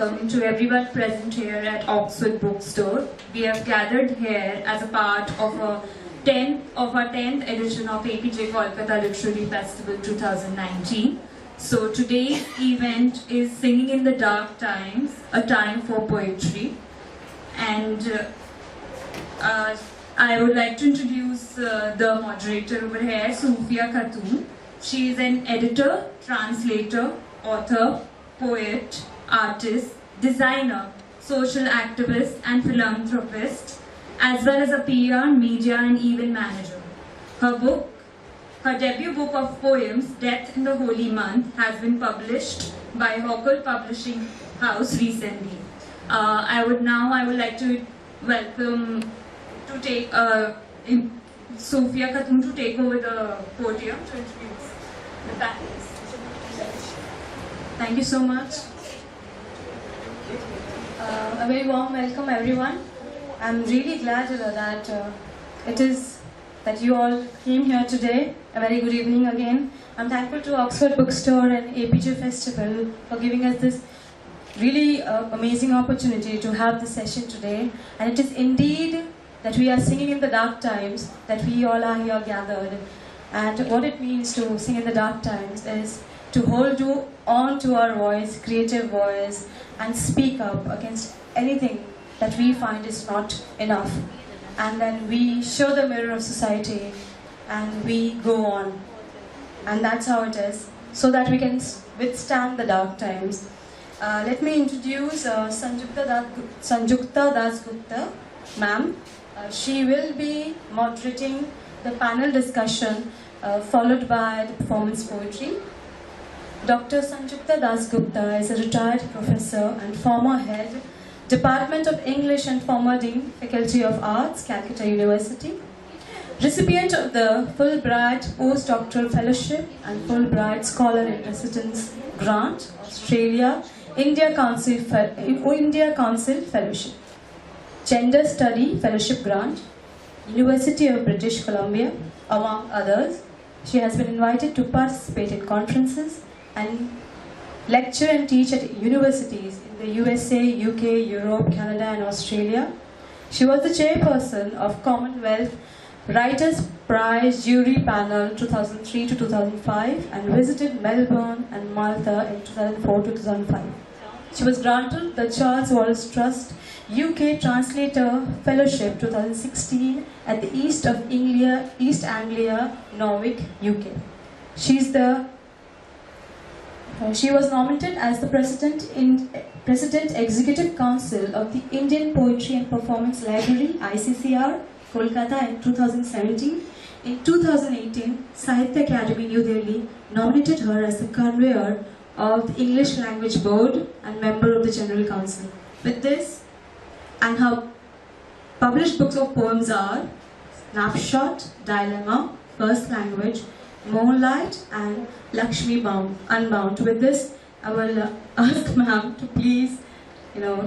welcome to everyone present here at Oxford Bookstore. We have gathered here as a part of our 10th edition of Apeejay Kolkata Literary Festival 2019. So today's event is Singing in the Dark Times, a time for poetry. And I would like to introduce the moderator over here, Sufia Khatoon. She is an editor, translator, author, poet, artist, designer, social activist and philanthropist, as well as a PR, media and event manager. Her debut book of poems, Death in the Holy Month, has been published by Hawker Publishing House recently. I would like to welcome to take Sufia Khatoon to take over the podium to introduce the panelists. Thank you so much. A very warm welcome, everyone. I'm really glad that you all came here today. A very good evening again. I'm thankful to Oxford Bookstore and Apeejay Festival for giving us this really amazing opportunity to have this session today. And it is indeed that we are singing in the dark times, that we all are here gathered. And what it means to sing in the dark times is to hold on to our voice, creative voice, and speak up against anything that we find is not enough. And then we show the mirror of society and we go on. And that's how it is, so that we can withstand the dark times. Let me introduce Sanjukta Dasgupta, ma'am. She will be moderating the panel discussion followed by the performance poetry. Dr. Sanjukta Dasgupta is a retired professor and former head, Department of English and former Dean, Faculty of Arts, Calcutta University. Recipient of the Fulbright Postdoctoral Fellowship and Fulbright Scholar in Residence Grant, Australia, India Council Fellowship. Gender Study Fellowship Grant, University of British Columbia, among others. She has been invited to participate in conferences and lecture and teach at universities in the USA, UK, Europe, Canada and Australia. She was the chairperson of Commonwealth Writers' Prize Jury Panel 2003 to 2005 and visited Melbourne and Malta in 2004 to 2005. She was granted the Charles Wallace Trust UK Translator Fellowship 2016 at the East Anglia, Norwich, UK. She was nominated as the President Executive Council of the Indian Poetry and Performance Library, ICCR, Kolkata in 2017. In 2018, Sahitya Academy, New Delhi nominated her as the convener of the English Language Board and member of the General Council. With this, and her published books of poems are Snapshot, Dilemma, First Language, Moonlight and Lakshmi Unbound. With this, I will ask ma'am to please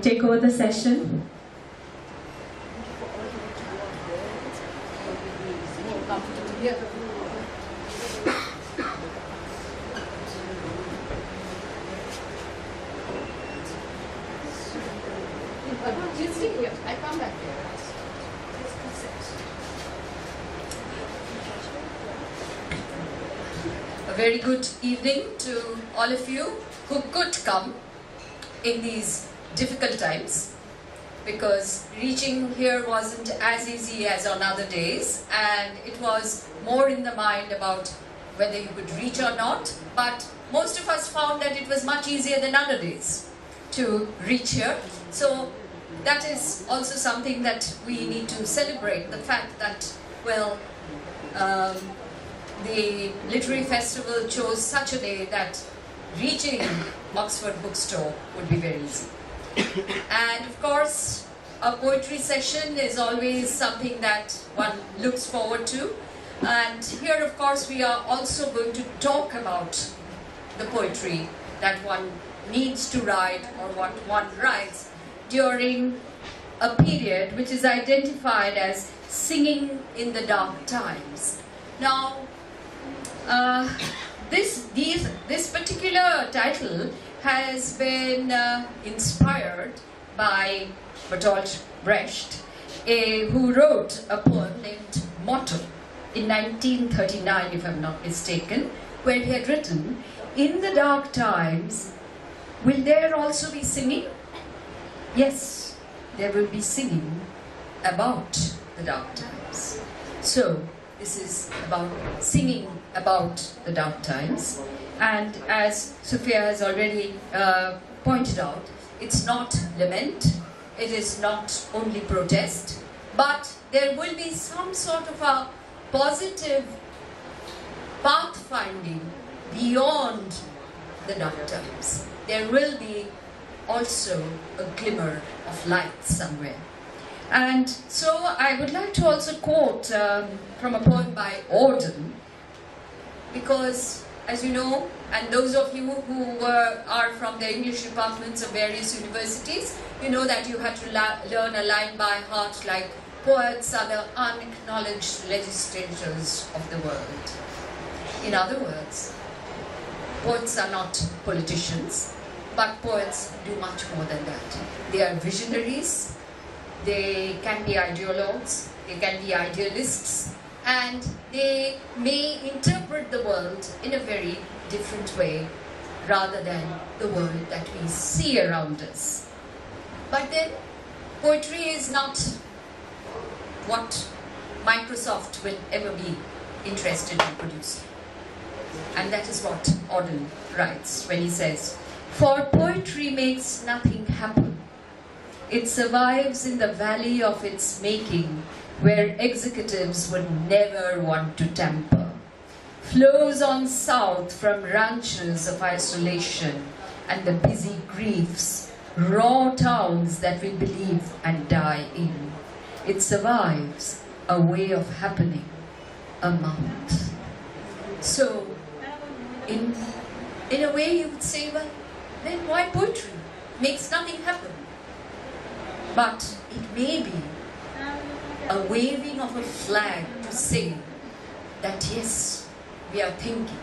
take over the session. I come back here. A very good evening to all of you who could come in these difficult times, because reaching here wasn't as easy as on other days, and it was more in the mind about whether you could reach or not, but most of us found that it was much easier than other days to reach here. So that is also something that we need to celebrate, the fact that, well, the Literary Festival chose such a day that reaching Oxford Bookstore would be very easy. And of course, a poetry session is always something that one looks forward to. And here, of course, we are also going to talk about the poetry that one needs to write or what one writes during a period which is identified as singing in the dark times. Now, this particular title has been inspired by Bertolt Brecht, who wrote a poem named Motto in 1939, if I'm not mistaken, where he had written, "In the dark times, will there also be singing?" Yes, there will be singing about the dark times. So, this is about singing about the dark times. And as Sufia has already pointed out, it's not lament, it is not only protest, but there will be some sort of a positive pathfinding beyond the dark times. There will be also a glimmer of light somewhere. And so I would like to also quote from a poem by Auden, because as you know, and those of you who are from the English departments of various universities, you know that you had to learn a line by heart like, "Poets are the unacknowledged legislators of the world." In other words, poets are not politicians, but poets do much more than that. They are visionaries, they can be ideologues, they can be idealists, and they may interpret the world in a very different way rather than the world that we see around us. But then, poetry is not what Microsoft will ever be interested in producing. And that is what Auden writes when he says, "For poetry makes nothing happen. It survives in the valley of its making, where executives would never want to tamper. Flows on south from ranches of isolation and the busy griefs, raw towns that we believe and die in. It survives a way of happening, a mount." So, in a way you would say, well, then why poetry? Makes nothing happen. But it may be a waving of a flag to say that yes, we are thinking,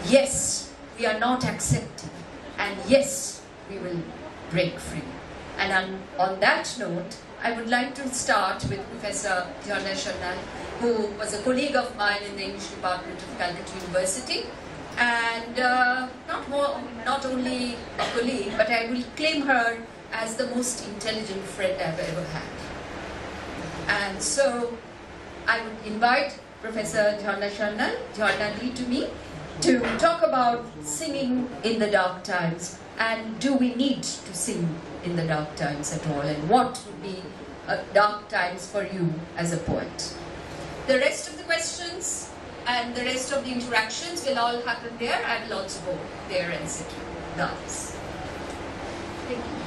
yes, we are not accepting, and yes, we will break free. And on that note, I would like to start with Professor Jhana Sharnal, who was a colleague of mine in the English department of Calcutta University, and not only a colleague, but I will claim her as the most intelligent friend I've ever had. And so I would invite Professor Jhana Sharnal, Jhana to me, to talk about singing in the dark times, and do we need to sing in the dark times at all, and what would be dark times for you as a poet. The rest of the questions and the rest of the interactions will all happen there. I will also go there and sit with others. Thank you.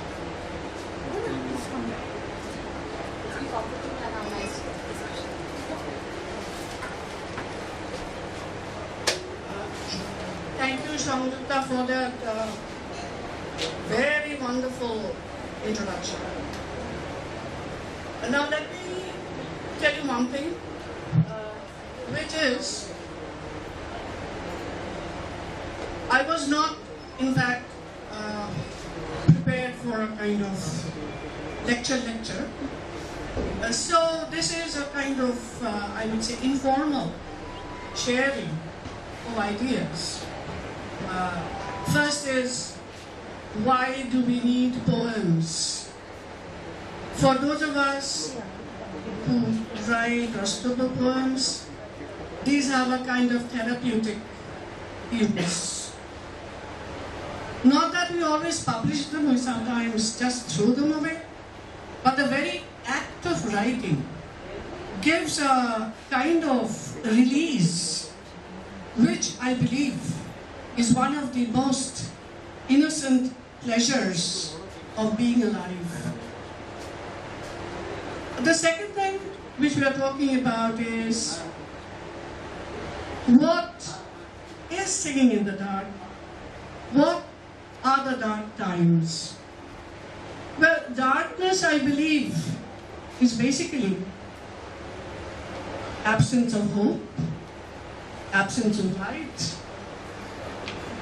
Thank you, Shamdutta, for that very wonderful introduction. Now let me tell you one thing, which is, I was not, in fact, prepared for a kind of lecture. So this is a kind of, I would say, informal sharing of ideas. First is, why do we need poems? For those of us who write or scribble poems, these have a kind of therapeutic use. Not that we always publish them, we sometimes just throw them away, but the very act of writing gives a kind of release, which I believe is one of the most innocent pleasures of being alive. The second thing which we are talking about is, what is singing in the dark? What are the dark times? Well, darkness, I believe, is basically absence of hope, absence of light,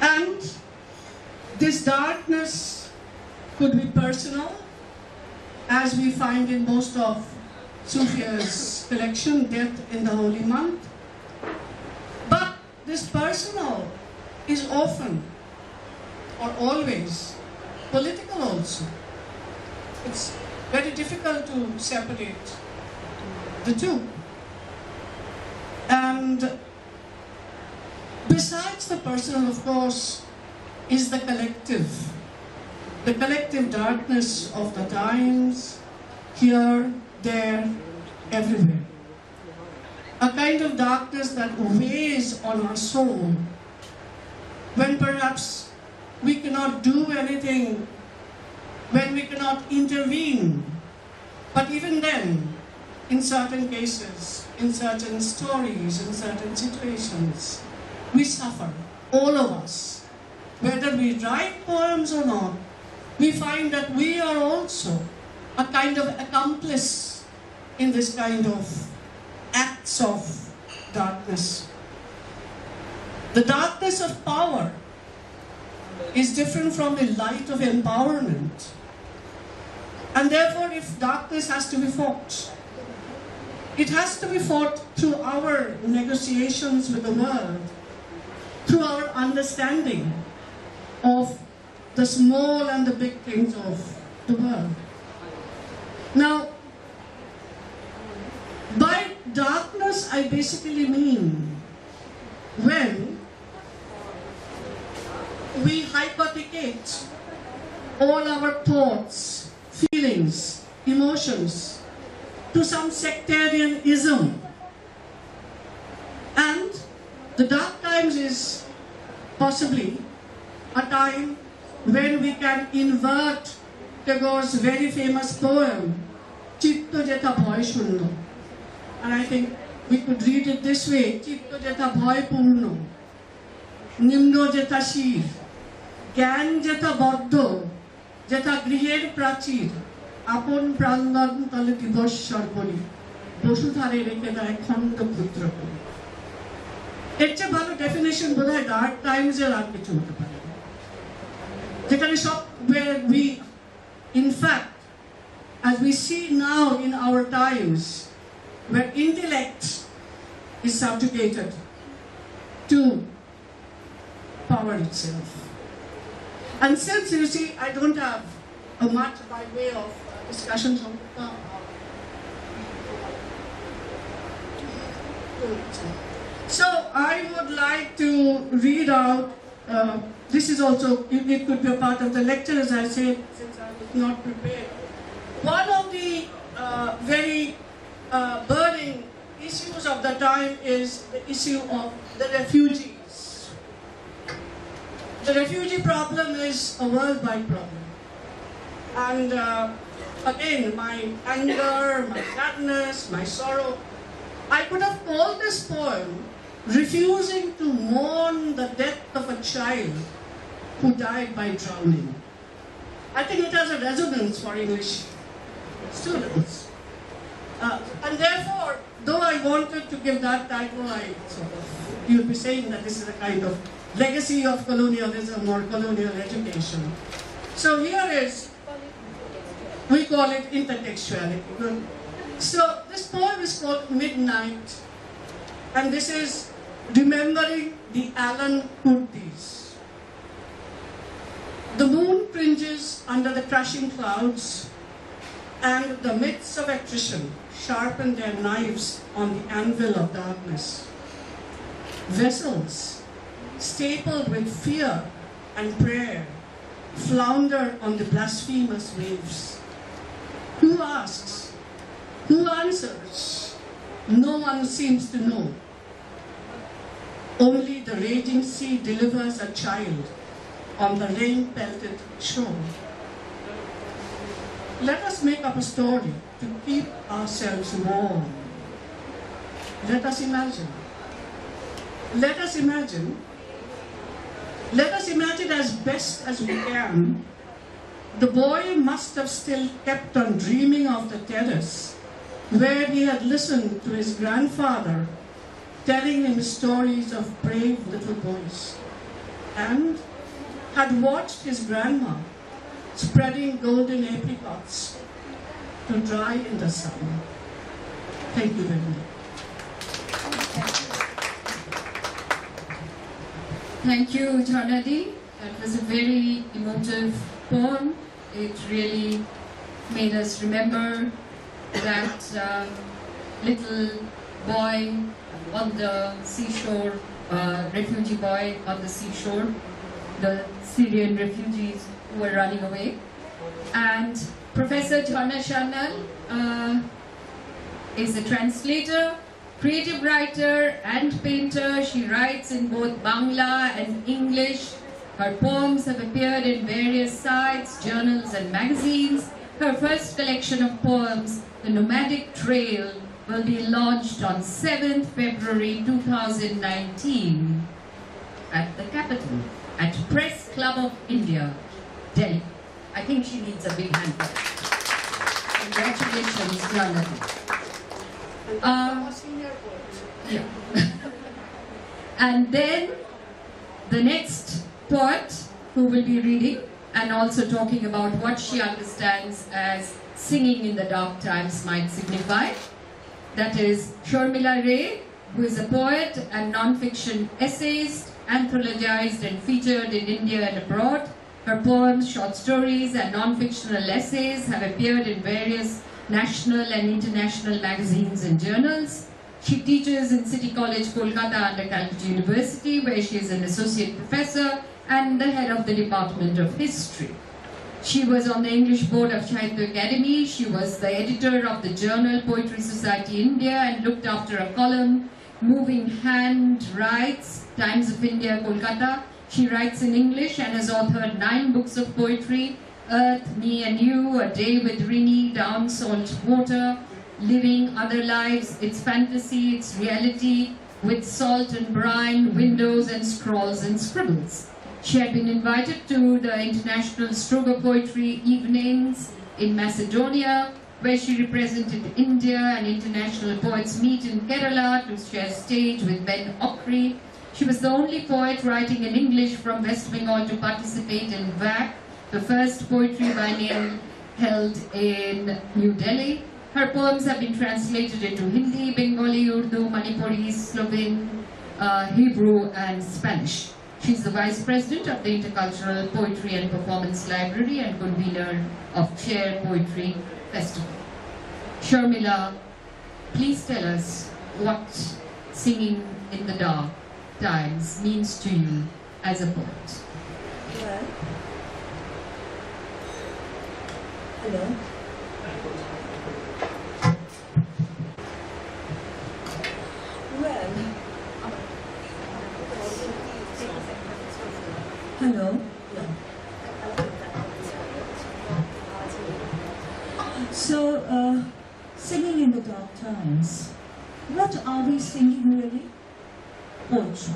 and This darkness could be personal, as we find in most of Sufia's collection, Death in the Holy Month. But this personal is often, or always, political also. It's very difficult to separate the two. And besides the personal, of course, is the collective darkness of the times, here, there, everywhere. A kind of darkness that weighs on our soul when perhaps we cannot do anything, when we cannot intervene. But even then, in certain cases, in certain stories, in certain situations, we suffer, all of us. Whether we write poems or not, we find that we are also a kind of accomplice in this kind of acts of darkness. The darkness of power is different from the light of empowerment. And therefore, if darkness has to be fought, it has to be fought through our negotiations with the world, through our understanding of the small and the big things of the world. Now, by darkness, I basically mean when we hypothecate all our thoughts, feelings, emotions to some sectarianism. And the dark times is possibly a time when we can invert Tagore's very famous poem, Chitto Jetha Bhoy Shunno. And I think we could read it this way, Chitto Jetha Bhoy Purno, Nimno Jetha Shir, Gyan Jetha Baddho, Jetha Griher Prachir, Apon Prandan Tale Divos Sharpori, Boshudhare Rekhe Dai Khanda Putra Kori. এর চেয়ে ভালো definition বোধহয় dark টাইমসের আর কিছু হতে পারে না, যেখানে সব where we, in fact, as we see now in our times, where intellect is subjugated to power itself. And since, you see, I don't have much by way of discussion from so I would like to read out, this is also, it could be a part of the lecture, as I said, since I was not prepared. One of the very burning issues of the time is the issue of the refugees. The refugee problem is a worldwide problem. And again, my anger, my sadness, my sorrow, I could have called this poem refusing to mourn the death of a child who died by drowning. I think it has a resonance for English students. And therefore, though I wanted to give that title, you'll be saying that this is a kind of legacy of colonialism or colonial education. So here is, we call it intertextuality. So this poem is called Midnight, and this is remembering the Alan Kurtis. The moon cringes under the crashing clouds, and the myths of attrition sharpen their knives on the anvil of darkness. Vessels, stapled with fear and prayer, flounder on the blasphemous waves. Who asks? Who answers? No one seems to know. Only the raging sea delivers a child on the rain-pelted shore. Let us make up a story to keep ourselves warm. Let us imagine. Let us imagine. Let us imagine as best as we can. The boy must have still kept on dreaming of the terrace where he had listened to his grandfather telling him stories of brave little boys. And had watched his grandma spreading golden apricots to dry in the sun. Thank you very much. Thank you, Janadi. That was a very emotive poem. It really made us remember that little boy on the seashore, refugee boy on the seashore, the Syrian refugees who were running away. And Professor Jhana Shanal is a translator, creative writer and painter. She writes in both Bangla and English. Her poems have appeared in various sites, journals and magazines. Her first collection of poems, The Nomadic Trail, will be launched on 7th February 2019 at the Capitol, at Press Club of India, Delhi. I think she needs a big hand for that. Congratulations, Jonathan. Yeah. And then the next poet who will be reading and also talking about what she understands as singing in the dark times might signify. That is Sharmila Ray, who is a poet and non-fiction essayist, anthologized and featured in India and abroad. Her poems, short stories and non-fictional essays have appeared in various national and international magazines and journals. She teaches in City College, Kolkata under Calcutta University, where she is an associate professor and the head of the Department of History. She was on the English board of Sahitya Academy. She was the editor of the journal Poetry Society India and looked after a column, Moving Hand Writes, Times of India, Kolkata. She writes in English and has authored 9 books of poetry: Earth, Me and You, A Day with Rini, Down Salt Water, Living Other Lives, It's Fantasy, It's Reality, With Salt and Brine, Windows and Scrawls and Scribbles. She had been invited to the International Stroga Poetry Evenings in Macedonia, where she represented India, and international poets meet in Kerala to share stage with Ben Okri. She was the only poet writing in English from West Bengal to participate in VAC, the first poetry biennial held in New Delhi. Her poems have been translated into Hindi, Bengali, Urdu, Manipuri, Slovene, Hebrew and Spanish. She is the Vice President of the Intercultural Poetry and Performance Library and convener of Chair Poetry Festival. Sharmila, please tell us what singing in the dark times means to you as a poet. Well, hello. Well, hello. So, singing in the dark times. What are we singing really? Poetry.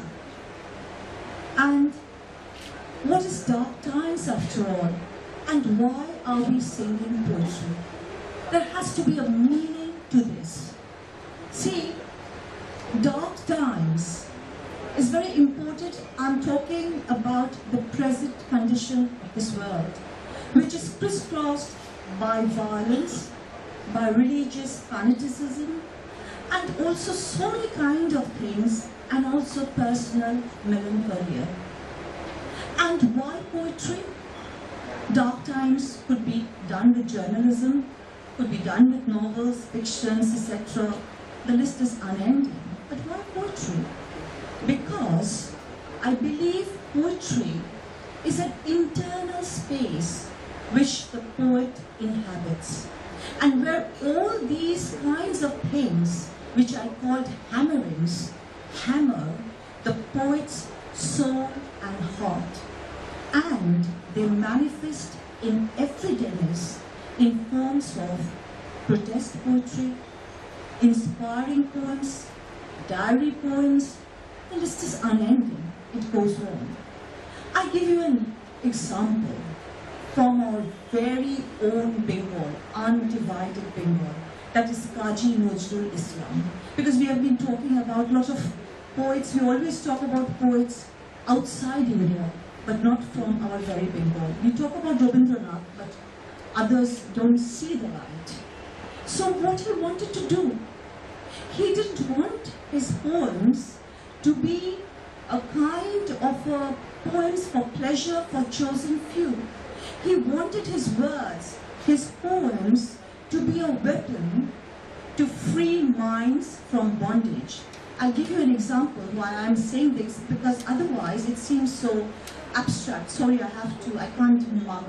And what is dark times after all? And why are we singing poetry? There has to be a meaning to this. See, dark times is very important. I'm talking about the present condition of this world, which is crisscrossed by violence, by religious fanaticism, and also so many kind of things, and also personal melancholia. And why poetry? Dark times could be done with journalism, could be done with novels, fictions, etc. The list is unending. But why poetry? Because I believe poetry is an internal space which the poet inhabits, and where all these kinds of things, which I called hammerings, hammer the poet's soul and heart, and they manifest in everydayness in forms of protest poetry, inspiring poems, diary poems. The list is unending. It goes on. I give you an example from our very own Bengal, undivided Bengal, that is Kaji Nazrul Islam. Because we have been talking about a lot of poets, we always talk about poets outside India. but not from our very Bengal. We talk about Rabindranath, but others don't see the light. So what he wanted to do, he didn't want his poems to be a kind of poems for pleasure for chosen few. He wanted his words, his poems, to be a weapon to free minds from bondage. I'll give you an example why I'm saying this, because otherwise it seems so abstract. Sorry, I can't mug,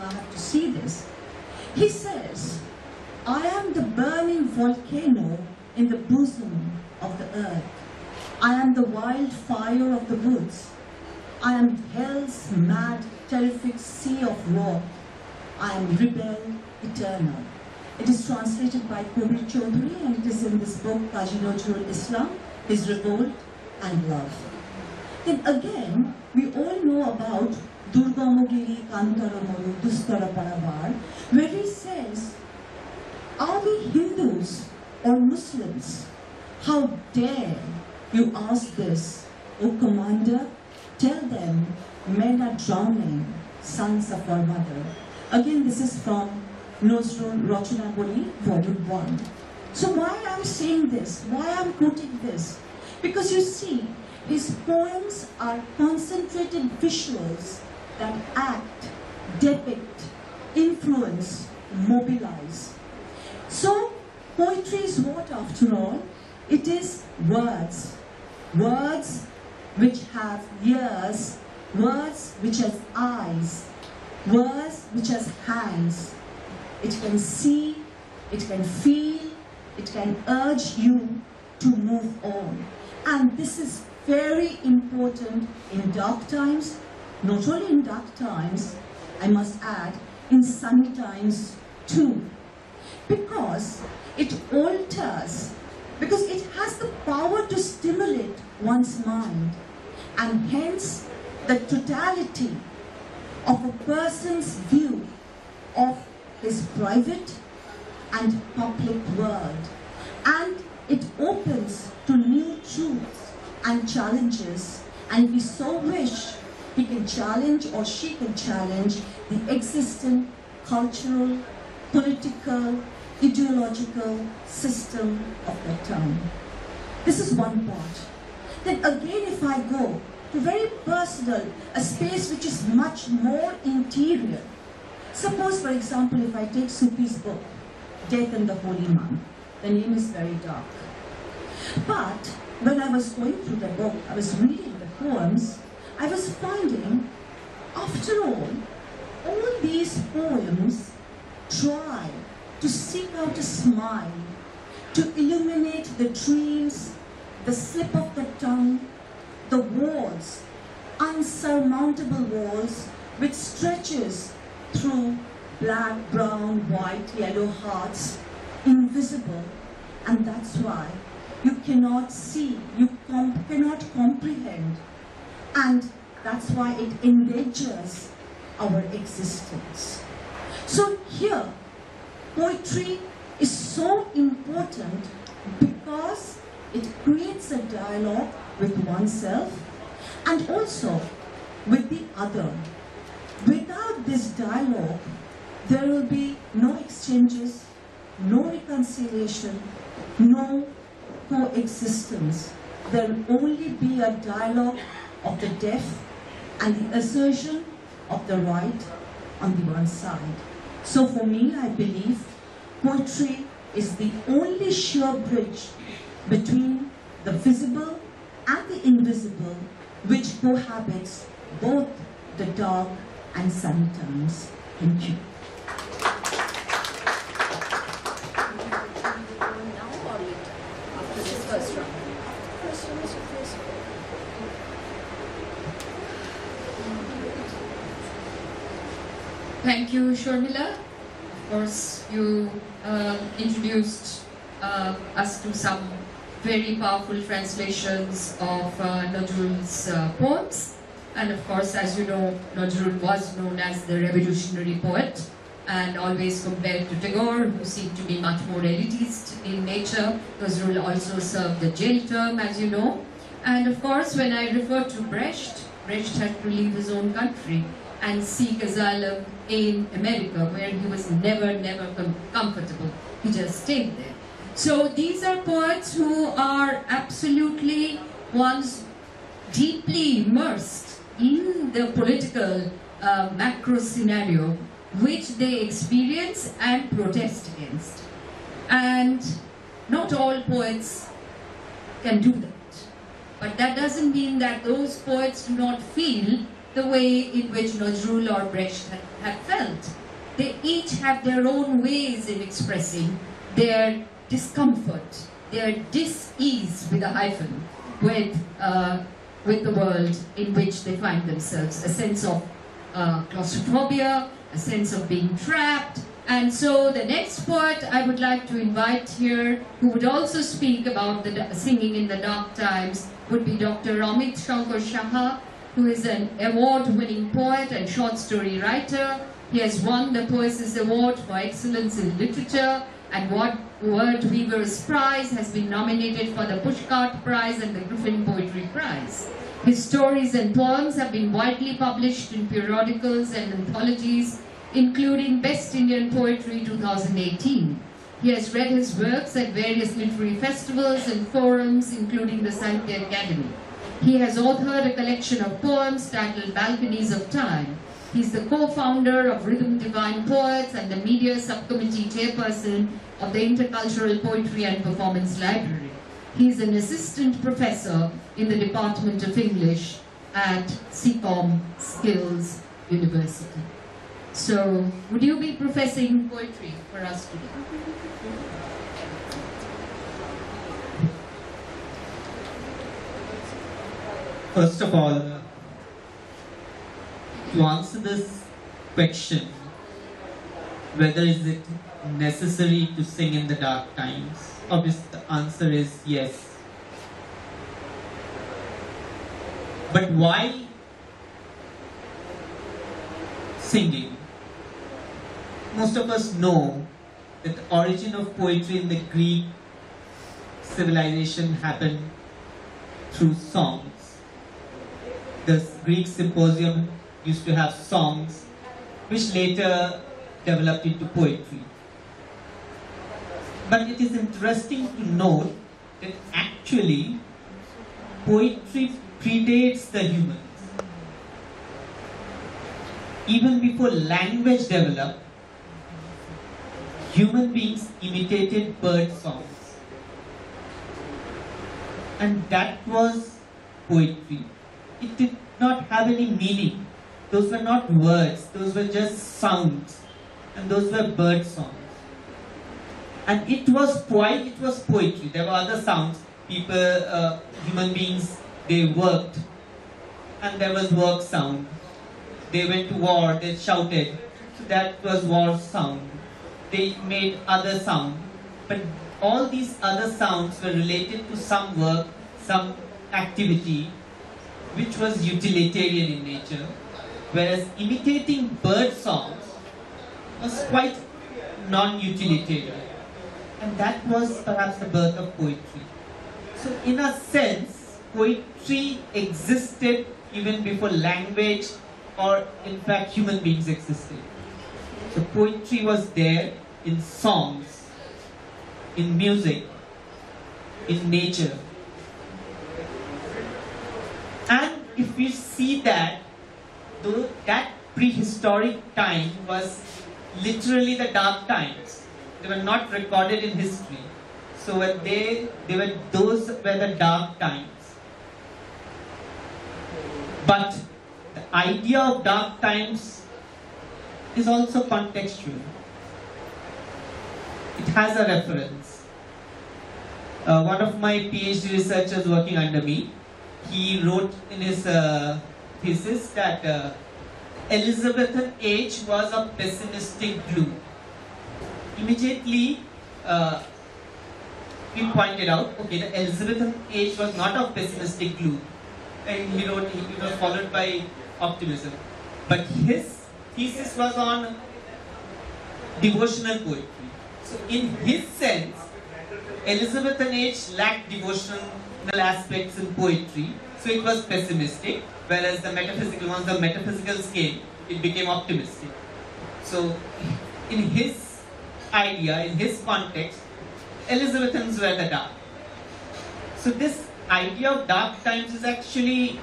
I have to see this. He says, I am the burning volcano in the bosom of the earth. I am the wildfire of the woods. I am hell's mad, terrific sea of war. I am rebel eternal. It is translated by Kabir Chaudhary and it is in this book, Kazi Nazrul Islam, His Revolt and Love. Then again, we all know about Durgamogiri Kantaramoru Dustara Paravar, where he says, are we Hindus or Muslims? How dare you ask this, O Commander? Tell them, men are drowning, sons of our mother. Again, this is from Nazrul Rachanaboli, Volume 1. So why I'm saying this? Why I'm quoting this? Because you see, his poems are concentrated visuals that act, depict, influence, mobilize. So, poetry is what after all? It is words. Words which have ears, words which have eyes, words which have hands. It can see, it can feel, it can urge you to move on. And this is very important in dark times, not only in dark times, I must add, in sunny times too. Because it alters, because it has the power to stimulate one's mind, and hence the totality of a person's view of his private and public world. And it opens to new truths and challenges, and if we so wish, he can challenge or she can challenge the existing cultural, political, ideological system of that time. This is one part. Then again, if I go to very personal, a space which is much more interior. Suppose, for example, if I take Sufi's book, Death in the Holy Month, the name is very dark. But when I was going through the book, I was reading the poems, I was finding, after all these poems try to seek out a smile, to illuminate the dreams, the slip of the tongue, the walls, unsurmountable walls, which stretches through black, brown, white, yellow hearts, invisible. And that's why you cannot see, you cannot comprehend. And that's why it endangers our existence. So here, poetry is so important because it creates a dialogue with oneself and also with the other. Without this dialogue, there will be no exchanges, no reconciliation, no coexistence. There will only be a dialogue of the deaf and the assertion of the right on the one side. So for me, I believe poetry is the only sure bridge between the visible and the invisible, which cohabits both the dark and sunny times. Thank you. Thank you, Sharmila. Of course, you introduced us to some very powerful translations of Nazrul's poems. And of course, as you know, Nazrul was known as the revolutionary poet and always compared to Tagore, who seemed to be much more elitist in nature. Nazrul also served the jail term, as you know. And of course, when I refer to Brecht, Brecht had to leave his own country and seek asylum in America, where he was never comfortable. He just stayed there. So these are poets who are absolutely ones deeply immersed in the political macro scenario which they experience and protest against. And not all poets can do that. But that doesn't mean that those poets do not feel the way in which Nazrul or Brecht had felt. They each have their own ways in expressing their discomfort, their dis-ease with a hyphen, with the world in which they find themselves. A sense of claustrophobia, a sense of being trapped. And so the next poet I would like to invite here, who would also speak about the singing in the dark times, would be Dr. Amit Shankar Shah, who is an award-winning poet and short story writer. He has won the Poesis Award for Excellence in Literature, and Word Weaver's Prize, has been nominated for the Pushcart Prize and the Griffin Poetry Prize. His stories and poems have been widely published in periodicals and anthologies, including Best Indian Poetry 2018. He has read his works at various literary festivals and forums, including the Sahitya Academy. He has authored a collection of poems titled Balconies of Time. He's the co-founder of Rhythm Divine Poets and the media subcommittee chairperson of the Intercultural Poetry and Performance Library. He's an assistant professor in the Department of English at CCOM Skills University. So, would you be professing poetry for us today? First of all, to answer this question, whether is it necessary to sing in the dark times, obviously the answer is yes. But why singing? Most of us know that the origin of poetry in the Greek civilization happened through songs. The Greek symposium used to have songs which later developed into poetry. But it is interesting to note that actually poetry predates the humans. Even before language developed, human beings imitated bird songs. And that was poetry. It did not have any meaning. Those were not words, those were just sounds. And those were bird songs. And it was poetry. There were other sounds. People, human beings, they worked. And there was work sound. They went to war, they shouted. So that was war sound. They made other sound. But all these other sounds were related to some work, some activity, which was utilitarian in nature. Whereas imitating bird songs was quite non-utilitarian. And that was perhaps the birth of poetry. So in a sense, poetry existed even before language or in fact human beings existed. So poetry was there in songs, in music, in nature. And if we see that, though that prehistoric time was literally the dark times. They were not recorded in history. So when those were the dark times. But the idea of dark times is also contextual. It has a reference. One of my PhD researchers working under me, he wrote in his thesis that Elizabethan age was a pessimistic gloom. Immediately, we pointed out, okay, the Elizabethan age was not of pessimistic gloom. And he wrote, it was followed by optimism. But his thesis was on devotional poetry. So in his sense, Elizabethan age lacked devotional aspects in poetry. So it was pessimistic, whereas the metaphysical, once the metaphysicals came, it became optimistic. So in his idea, in his context, Elizabethans were the dark. So this idea of dark times is actually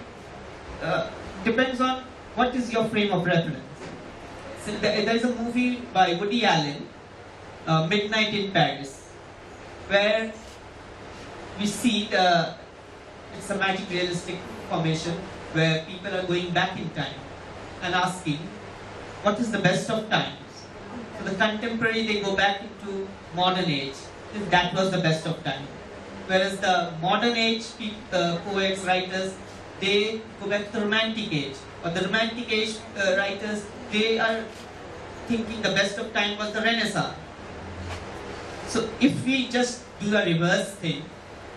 depends on what is your frame of reference. So there is a movie by Woody Allen, Midnight in Paris, where we see it's a magic realistic formation where people are going back in time and asking what is the best of times. So the contemporary, they go back into modern age, if that was the best of time. Whereas the modern age poets, writers, they go back to the romantic age. Or the romantic age writers, they are thinking the best of time was the Renaissance. So if we just do a reverse thing,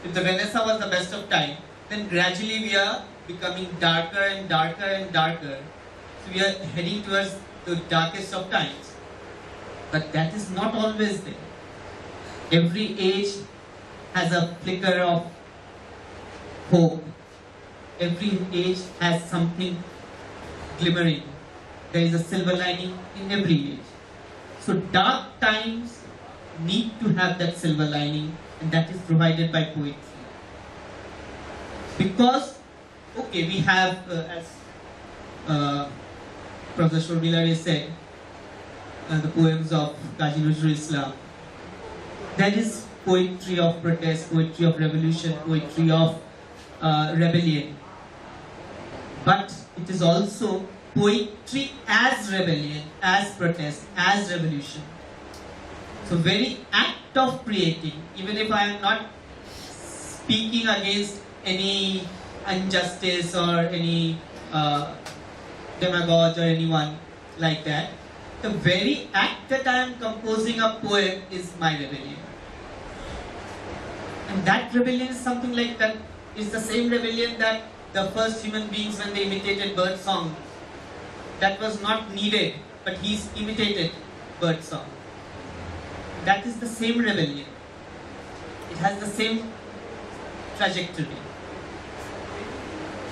if the Renaissance was the best of time, then gradually we are becoming darker and darker and darker. So we are heading towards the darkest of times. But that is not always there. Every age has a flicker of hope. Every age has something glimmering. There is a silver lining in every age. So dark times need to have that silver lining, and that is provided by poetry. Because, okay, we have, as Professor Shormila said, the poems of Kazi Nazrul Islam. There is poetry of protest, poetry of revolution, poetry of rebellion. But it is also poetry as rebellion, as protest, as revolution. So very act of creating, even if I am not speaking against any injustice or any demagogue or anyone like that, the very act that I am composing a poem is my rebellion. And that rebellion is something like that, is the same rebellion that the first human beings, when they imitated bird song, that was not needed, but he's imitated bird song. That is the same rebellion. It has the same trajectory.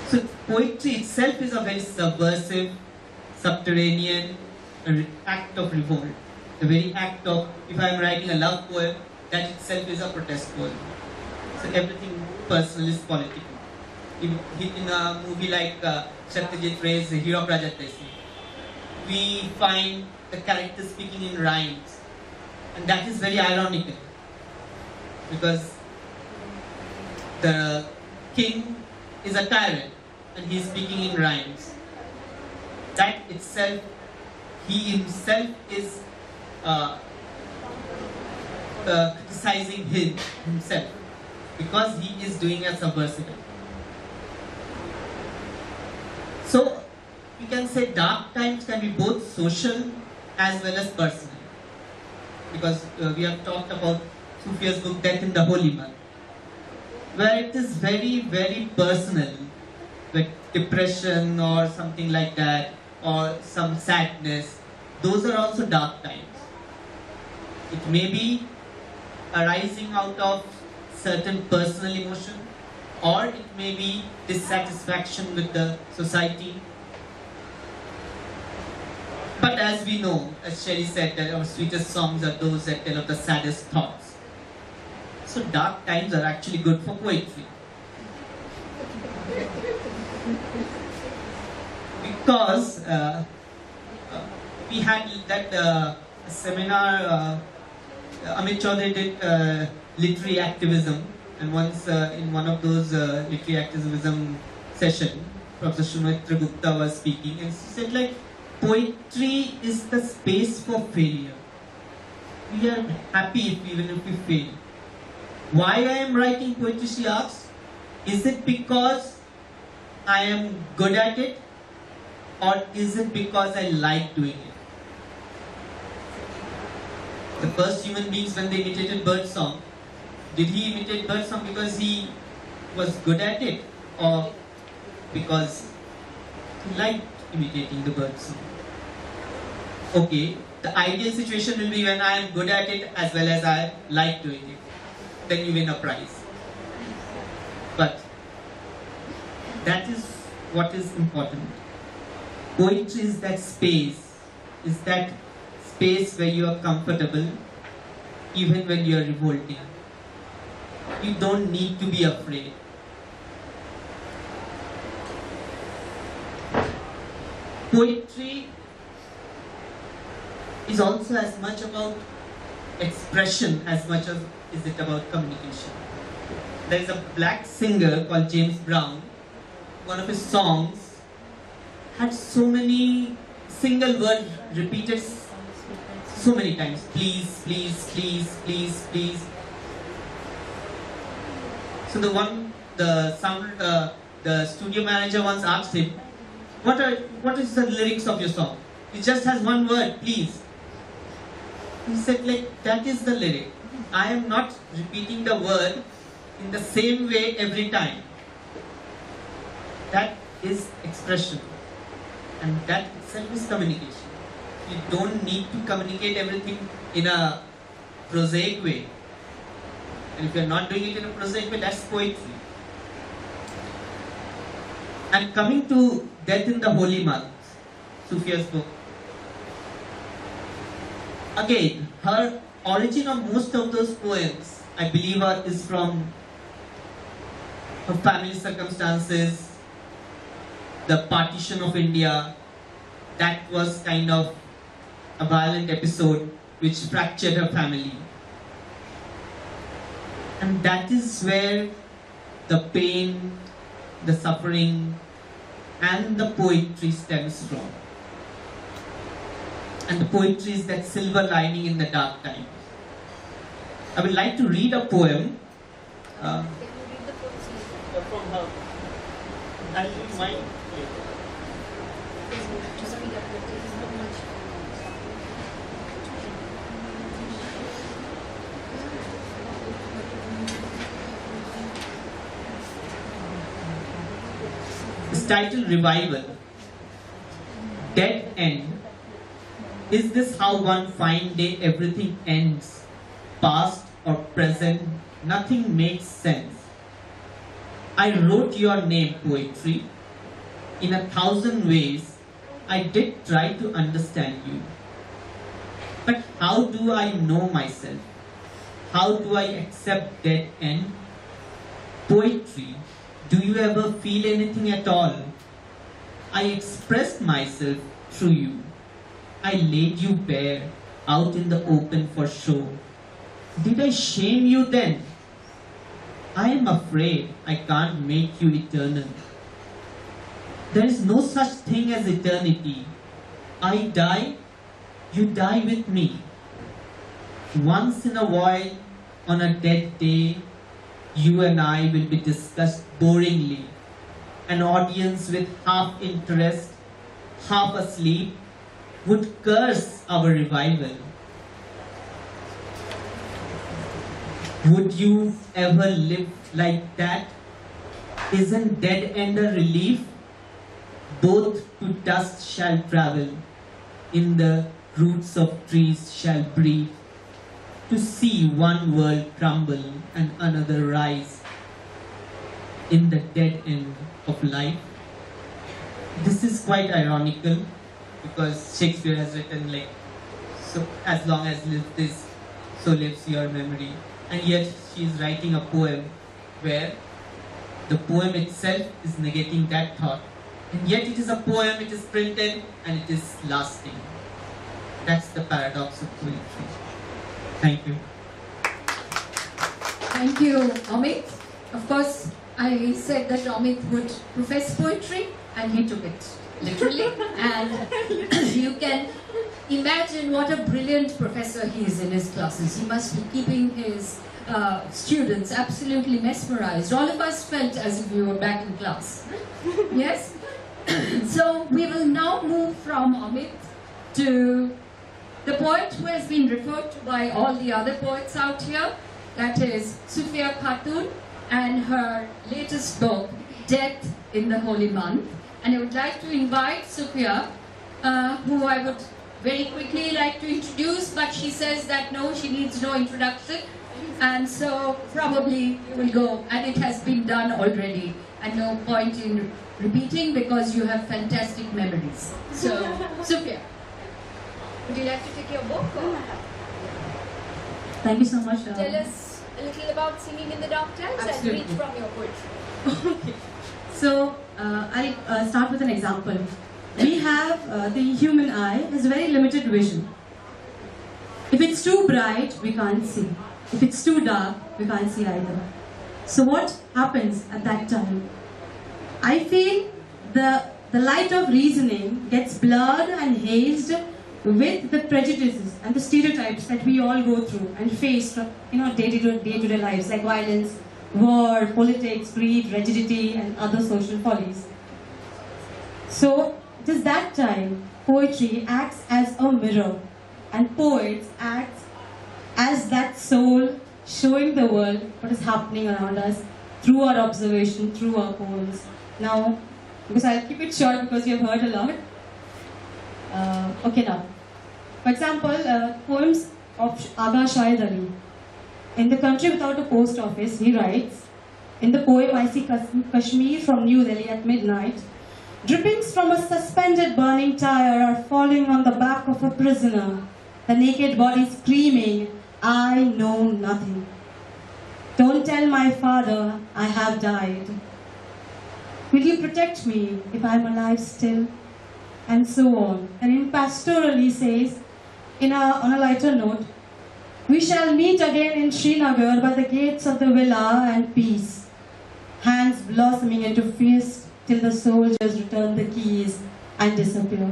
So poetry itself is a very subversive, subterranean act of revolt. The very act of, if I am writing a love poem, that itself is a protest poem. So everything personal is political. In a movie like Satyajit Ray's Hero Prajatasi, we find the character speaking in rhymes, and that is very ironical, because the king is a tyrant and he is speaking in rhymes. That itself, he himself is criticizing himself, because he is doing a subversive act. So we can say dark times can be both social as well as personal, because we have talked about Sufia's book Death in the Holy Month, where it is very, very personal, like depression or something like that, or some sadness. Those are also dark times. It may be arising out of certain personal emotion, or it may be dissatisfaction with the society. But as we know, as Sherry said, that our sweetest songs are those that tell of the saddest thoughts. So dark times are actually good for poetry. Because we had that seminar, Amit Chaudhary did literary activism, and once in one of those literary activism session, Professor Shumitra Gupta was speaking, and she said, like, poetry is the space for failure. We are happy even if we fail. Why I am writing poetry, she asks, is it because I am good at it, or is it because I like doing it? The first human beings, when they imitated bird song, did he imitate bird song because he was good at it, or because he liked imitating the bird song? Okay, the ideal situation will be when I am good at it as well as I like doing it. Then you win a prize. But That is what is important. Poetry is that space where you are comfortable, even when you are revolting. You don't need to be afraid. Poetry is also as much about expression as much as is it about communication. There is a black singer called James Brown. One of his songs had so many single words repeated so many times. Please, please, please, please, please. So the studio manager once asked him, what is the lyrics of your song? It just has one word, please. He said, that is the lyric. I am not repeating the word in the same way every time. That is expression. And that itself is communication. You don't need to communicate everything in a prosaic way. And if you're not doing it in a prosaic way, that's poetry. And coming to Death in the Holy Month, Sufia's book. Again, her origin of most of those poems, I believe, is from her family circumstances, the partition of India. That was kind of a violent episode which fractured her family. And that is where the pain, the suffering, and the poetry stems from. And the poetry is that silver lining in the dark times. I would like to read a poem. Can you read the poem? From her. I'll read mine later. Just read up, it is not much. It's titled Revival. Dead End. Is this how one fine day everything ends? Past or present, nothing makes sense. I wrote your name, poetry. In 1,000 ways, I did try to understand you. But how do I know myself? How do I accept dead end? Poetry, do you ever feel anything at all? I expressed myself through you. I laid you bare, out in the open for show. Did I shame you then? I am afraid I can't make you eternal. There is no such thing as eternity. I die, you die with me. Once in a while, on a dead day, you and I will be discussed boringly. An audience with half interest, half asleep, would curse our revival. Would you ever live like that? Isn't dead end a relief? Both to dust shall travel, in the roots of trees shall breathe, to see one world crumble and another rise, in the dead end of life. This is quite ironical, because Shakespeare has written so as long as lives this, so lives your memory. And yet she is writing a poem where the poem itself is negating that thought. And yet it is a poem, it is printed, and it is lasting. That's the paradox of poetry. Thank you. Thank you, Amit. Of course, I said that Amit would profess poetry, and he took it literally. And you can imagine what a brilliant professor he is in his classes. He must be keeping his students absolutely mesmerized. All of us felt as if we were back in class. Yes? So we will now move from Amit to the poet who has been referred to by all the other poets out here. That is Sufia Khatoon and her latest book, Death in the Holy Month. And I would like to invite Sufia, who I would very quickly like to introduce, but she says that no, she needs no introduction. And so probably you will go, and it has been done already, and no point in repeating because you have fantastic memories. So, Sufia, would you like to take your book? Or Thank you so much. tell us a little about singing in the dark times and read from your poetry. Okay. So, I'll start with an example. We have the human eye has very limited vision. If it's too bright, we can't see. If it's too dark, we can't see either. So what happens at that time? I feel the light of reasoning gets blurred and hazed with the prejudices and the stereotypes that we all go through and face from day-to-day lives, like violence, war, politics, greed, rigidity, and other social follies. So it is that time poetry acts as a mirror, and poets act as that soul showing the world what is happening around us through our observation, through our poems. Now, because I'll keep it short because you have heard a lot. Now. For example, poems of Aga Shahid Ali. In The Country Without a Post Office, he writes, in the poem I See Kashmir from New Delhi at midnight, drippings from a suspended burning tire are falling on the back of a prisoner, the naked body screaming, I know nothing. Don't tell my father I have died. Will you protect me if I'm alive still? And so on. And in Pastoral he says, on a lighter note, we shall meet again in Srinagar by the gates of the villa and peace, hands blossoming into fists till the soldiers return the keys and disappear.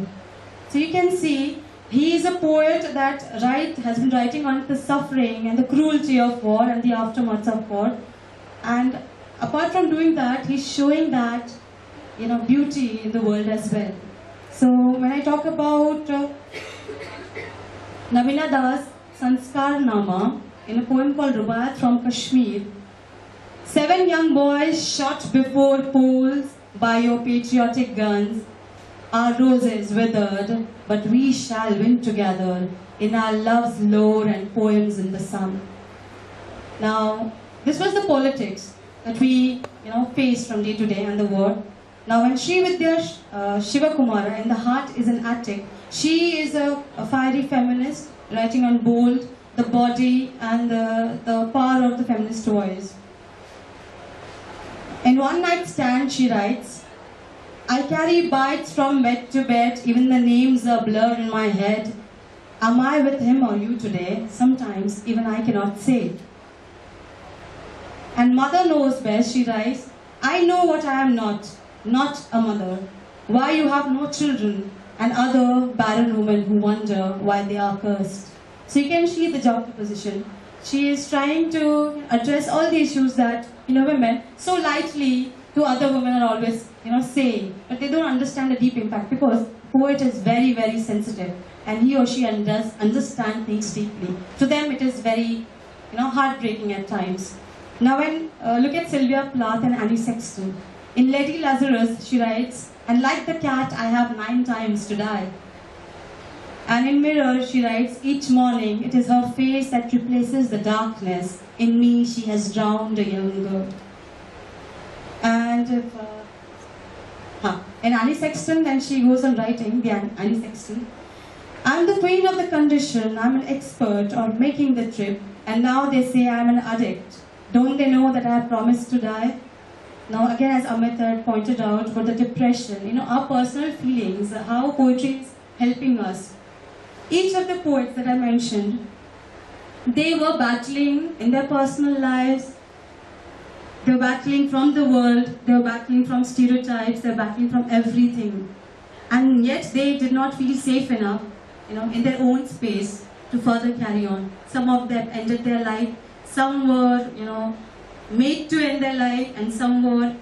So you can see, he is a poet that has been writing on the suffering and the cruelty of war and the aftermaths of war. And apart from doing that, he's showing that, beauty in the world as well. So when I talk about Navina Das' Sanskar Nama, in a poem called Rubaiyat from Kashmir, 7 young boys shot before poles by your patriotic guns, our roses withered, but we shall win together in our love's lore and poems in the sun. Now, this was the politics that we, faced from day to day and the war. Now, when Sri Vidya Shivakumara in The Heart is an Attic, she is a fiery feminist writing on bold, the body and the power of the feminist voice. In One Night Stand, she writes, I carry bites from bed to bed, even the names are blurred in my head. Am I with him or you today? Sometimes even I cannot say. And mother knows best, she writes, I know what I am not a mother. Why you have no children, and other barren women who wonder why they are cursed. So you can see the juxtaposition. She is trying to address all the issues that women so lightly to other women are always saying, but they don't understand the deep impact because poet is very, very sensitive, and he or she does understand things deeply. To them, it is very heartbreaking at times. Now, when look at Sylvia Plath and Annie Sexton. In Lady Lazarus, she writes, and like the cat, I have 9 times to die. And in Mirror, she writes, each morning, it is her face that replaces the darkness. In me, she has drowned a young girl. And if, in Annie Sexton, then she goes on writing, Annie Sexton, I'm the queen of the condition, I'm an expert on making the trip, and now they say I'm an addict. Don't they know that I have promised to die? Now again, as Amit had pointed out, for the depression, our personal feelings, how poetry is helping us. Each of the poets that I mentioned, they were battling in their personal lives, they were battling from the world, they were battling from stereotypes, they were battling from everything. And yet they did not feel safe enough, in their own space to further carry on. Some of them ended their life, some were, made to end their life, and some were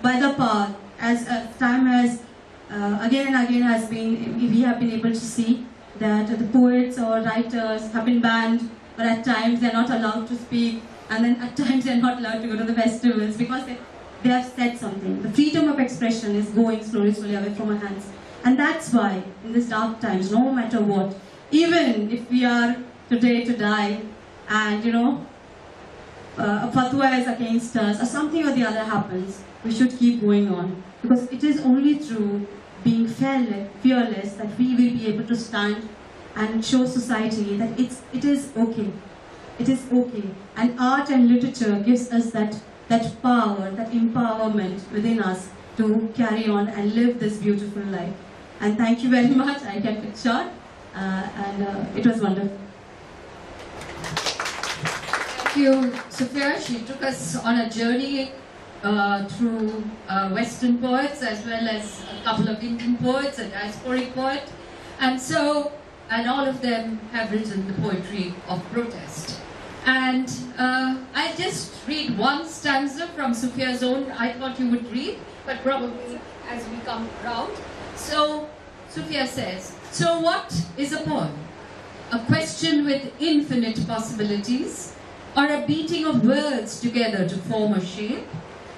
by the path. As time has, again and again has been, we have been able to see that the poets or writers have been banned, but at times they're not allowed to speak, and then at times they're not allowed to go to the festivals because they have said something. The freedom of expression is going slowly away from our hands. And that's why, in these dark times, no matter what, even if we are today to die, and a fatwa is against us, or something or the other happens, we should keep going on. Because it is only through being fearless that we will be able to stand and show society that it is okay. It is okay. And art and literature gives us that power, that empowerment within us to carry on and live this beautiful life. And thank you very much. I kept it short, and it was wonderful. Thank you, Sufia. She took us on a journey through Western poets as well as a couple of Indian poets, a diasporic poet. And all of them have written the poetry of protest. And I'll just read one stanza from Sufia's own. I thought you would read, but probably as we come round. So Sufia says, so what is a poem? A question with infinite possibilities, or a beating of words together to form a shape,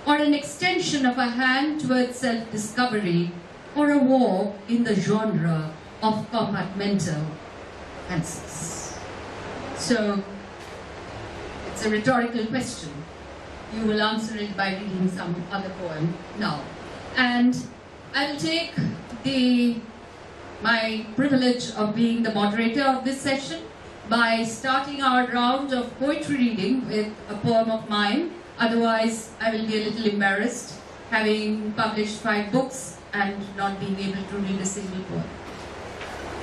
or an extension of a hand towards self-discovery, or a walk in the genre of compartmental answers. So it's a rhetorical question. You will answer it by reading some other poem now. And I will take my privilege of being the moderator of this session by starting our round of poetry reading with a poem of mine. Otherwise, I will be a little embarrassed, having published 5 books and not being able to read a single poem.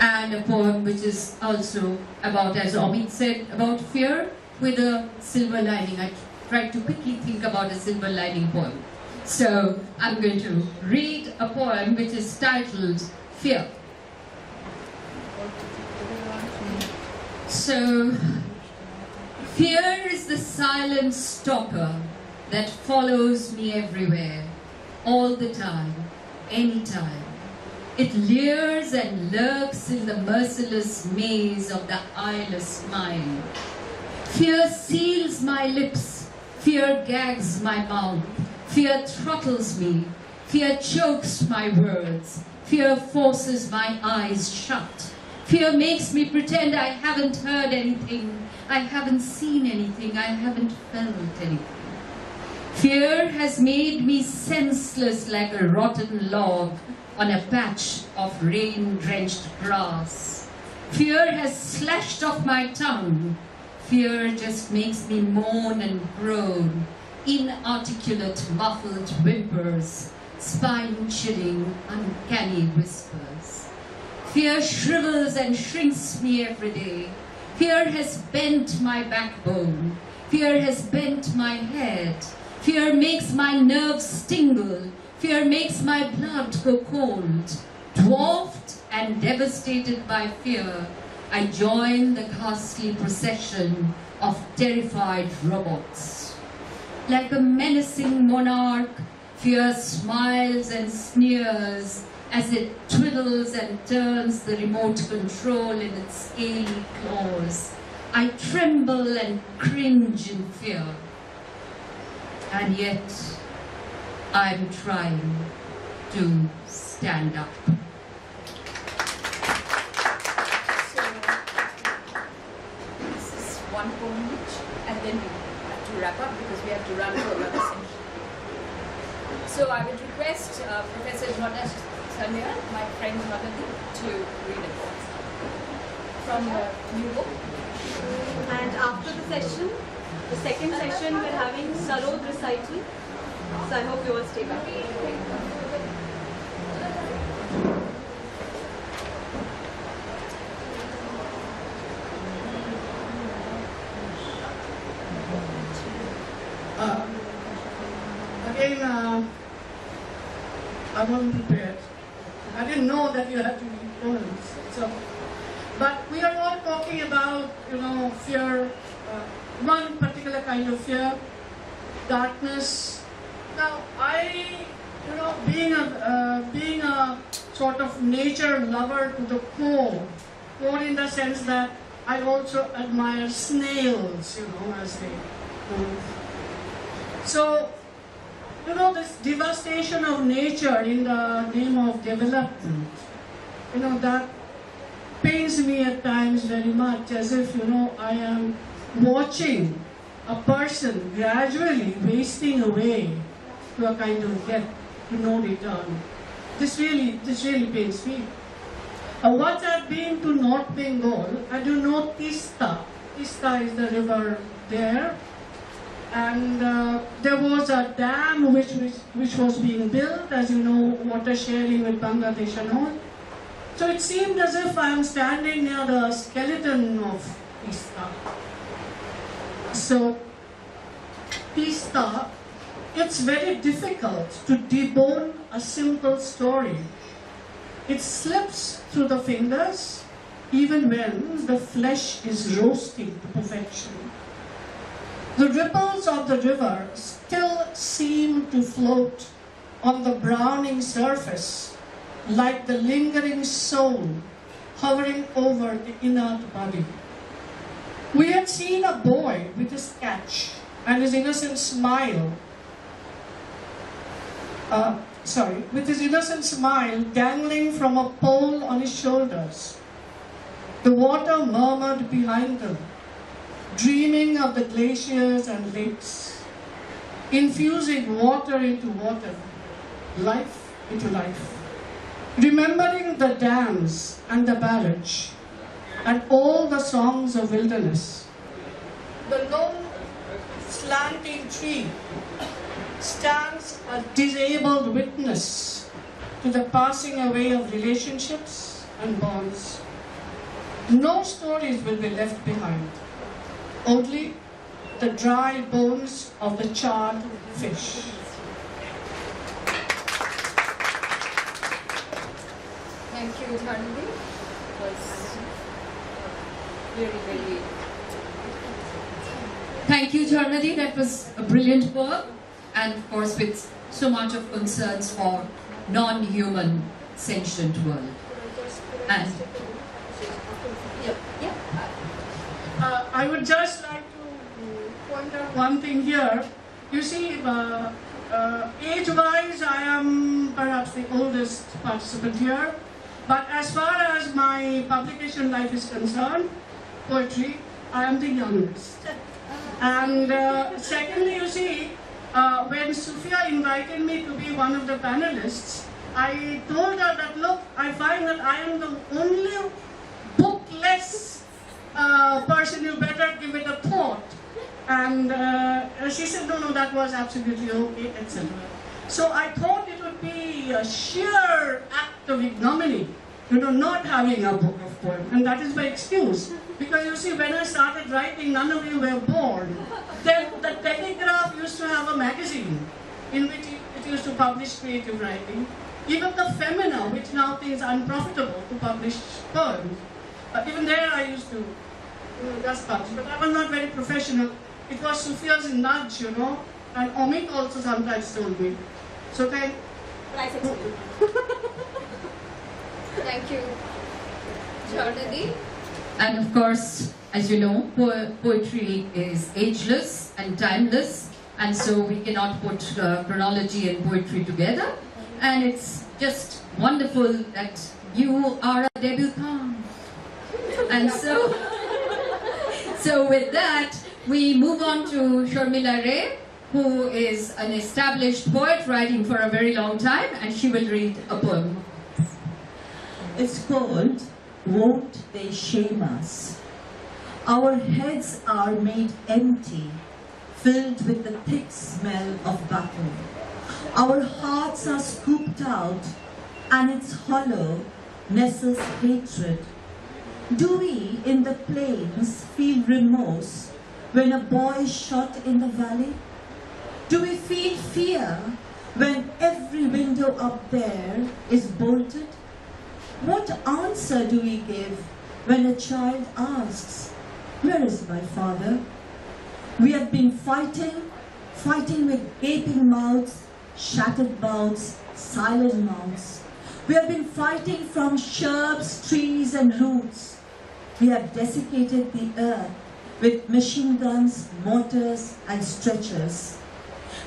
And a poem which is also about, as Amit said, about fear with a silver lining. I tried to quickly think about a silver lining poem. So I'm going to read a poem which is titled Fear. So, fear is the silent stalker that follows me everywhere, all the time, anytime. It leers and lurks in the merciless maze of the eyeless mind. Fear seals my lips, fear gags my mouth, fear throttles me, fear chokes my words, fear forces my eyes shut. Fear makes me pretend I haven't heard anything, I haven't seen anything, I haven't felt anything. Fear has made me senseless like a rotten log on a patch of rain-drenched grass. Fear has slashed off my tongue. Fear just makes me moan and groan, inarticulate, muffled whimpers, spine-chilling, uncanny whispers. Fear shrivels and shrinks me every day. Fear has bent my backbone. Fear has bent my head. Fear makes my nerves tingle. Fear makes my blood go cold. Dwarfed and devastated by fear, I join the ghastly procession of terrified robots. Like a menacing monarch, fear smiles and sneers as it twiddles and turns the remote control in its scaly claws. I tremble and cringe in fear. And yet, I'm trying to stand up. So, this is one poem each, and then we have to wrap up because we have to run to another session. So I would request Professor Jonas Sanya, my friend Madhavi, to read a poem from the new book. And after the session, the second session, we're having Sarod recital. So I hope you all stay back. Again, I wasn't prepared. I didn't know that you had to read poems. So, but we are all talking about, fear, one particular kind of fear, darkness. Now, being a sort of nature lover to the core in the sense that I also admire snails, as they move. So, this devastation of nature in the name of development, that pains me at times very much, as if, I am watching a person gradually wasting away to a kind of death, to no return. This really pains me. Once I've been to North Bengal, I do know Tista. Tista is the river there. And there was a dam which was being built, as you know, water sharing with Bangladesh and all. So it seemed as if I am standing near the skeleton of Tista. So, Tista, it's very difficult to debone a simple story. It slips through the fingers even when the flesh is roasting to perfection. The ripples of the river still seem to float on the browning surface like the lingering soul hovering over the inert body. We had seen a boy with his catch and his innocent smile, dangling from a pole on his shoulders. The water murmured behind them, dreaming of the glaciers and lakes, infusing water into water, life into life. Remembering the dams and the barrage and all the songs of wilderness, the lone slanting tree stands a disabled witness to the passing away of relationships and bonds. No stories will be left behind, only the dry bones of the charred fish. Thank you, Dhanvi. It was really, really. Thank you, Jharnadi. That was a brilliant work, and of course with so much of concerns for non-human sentient world. And I would just like to point out one thing here. You see, age-wise, I am perhaps the oldest participant here. But as far as my publication life is concerned, poetry, I am the youngest. And secondly, you see, when Sufia invited me to be one of the panelists, I told her that, look, I find that I am the only bookless person, you better give it a thought. And she said, no, that was absolutely okay, etc. So I thought it would be a sheer act of ignominy, not having a book of poems. And that is my excuse. Because you see, when I started writing, none of you were born. Then the Telegraph used to have a magazine in which it used to publish creative writing. Even the Femina, which now thinks unprofitable to publish poems, even there I used to just publish. But I was not very professional. It was Sufia's nudge, and Omid also sometimes told me. So thank you. Thank you, Jharnadi. And of course, as you know, poetry is ageless and timeless, and so we cannot put chronology and poetry together. And it's just wonderful that you are a debutante. And so with that, we move on to Sharmila Ray, who is an established poet writing for a very long time, and she will read a poem. It's called Won't They Shame Us? Our heads are made empty, filled with the thick smell of battle. Our hearts are scooped out, and its hollow nestles hatred. Do we in the plains feel remorse when a boy is shot in the valley? Do we feel fear when every window up there is bolted? What answer do we give when a child asks, "Where is my father?" We have been fighting with gaping mouths, shattered mouths, silent mouths. We have been fighting from shrubs, trees and roots. We have desiccated the earth with machine guns, mortars and stretchers.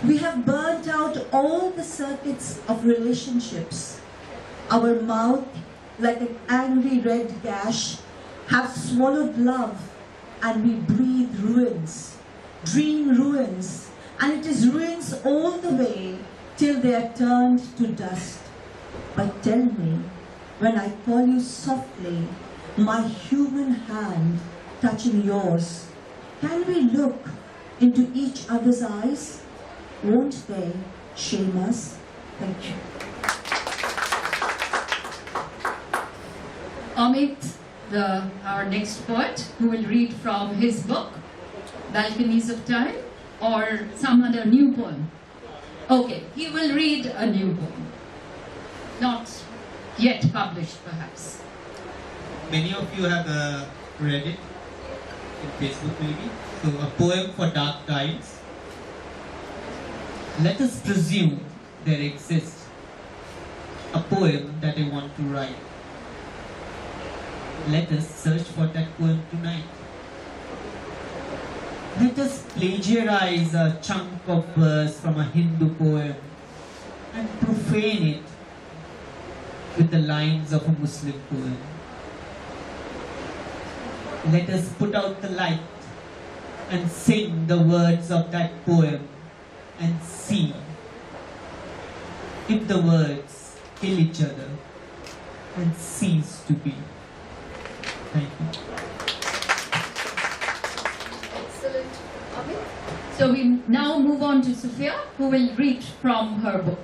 We have burnt out all the circuits of relationships. Our mouth, like an angry red gash, have swallowed love, and we breathe ruins. dream ruins, and it is ruins all the way till they are turned to dust. But tell me, when I call you softly, my human hand touching yours, can we look into each other's eyes? Won't they shame us? Thank you. Amit, our next poet, who will read from his book, Balconies of Time, or some other new poem. Okay, he will read a new poem. Not yet published, perhaps. Many of you have read it in Facebook maybe. So, a poem for dark times. Let us presume there exists a poem that I want to write. Let us search for that poem tonight. Let us plagiarize a chunk of verse from a Hindu poem and profane it with the lines of a Muslim poem. Let us put out the light and sing the words of that poem and see if the words kill each other and cease to be. Thank you. Excellent, Amit. So we now move on to Sufia, who will read from her book.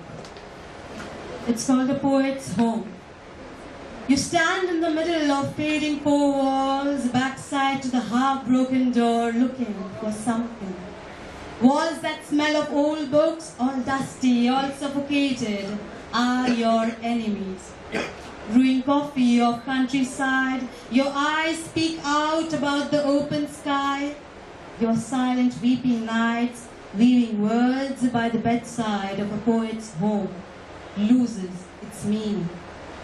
It's called The Poet's Home. You stand in the middle of fading four walls, backside to the half-broken door, looking for something. Walls that smell of old books, all dusty, all suffocated, are your enemies. Brewing coffee off countryside, your eyes speak out about the open sky. Your silent weeping nights, weaving words by the bedside of a poet's home, loses its meaning.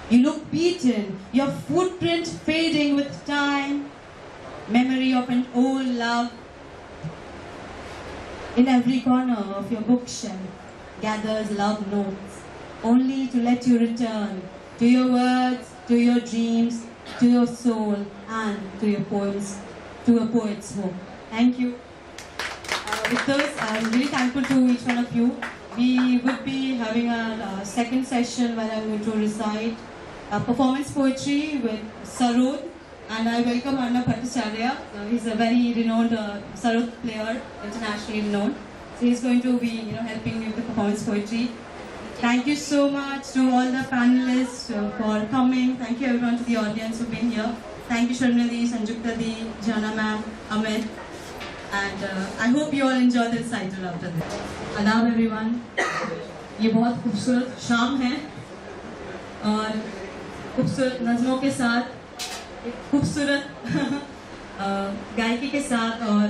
You look beaten, your footprint fading with time. Memory of an old love in every corner of your bookshelf gathers love notes, only to let you return to your words, to your dreams, to your soul, and to your poems, to a poet's home. Thank you. With this, I'm really thankful to each one of you. We would be having a second session where I'm going to recite performance poetry with Sarod, and I welcome Arnab Bhattacharya. He's a very renowned Sarod player, internationally renowned. So he's going to be, helping me with the performance poetry. Thank you so much to all the panelists for coming. Thank you everyone to the audience who've been here. Thank you Sharmila Di, Sanjukta Di, Jana ma'am, Amit. And I hope you all enjoy the recital after this. Adab everyone. ये बहुत खूबसूरत शाम है और खूबसूरत नज़मों के साथ एक खूबसूरत गायकी के साथ और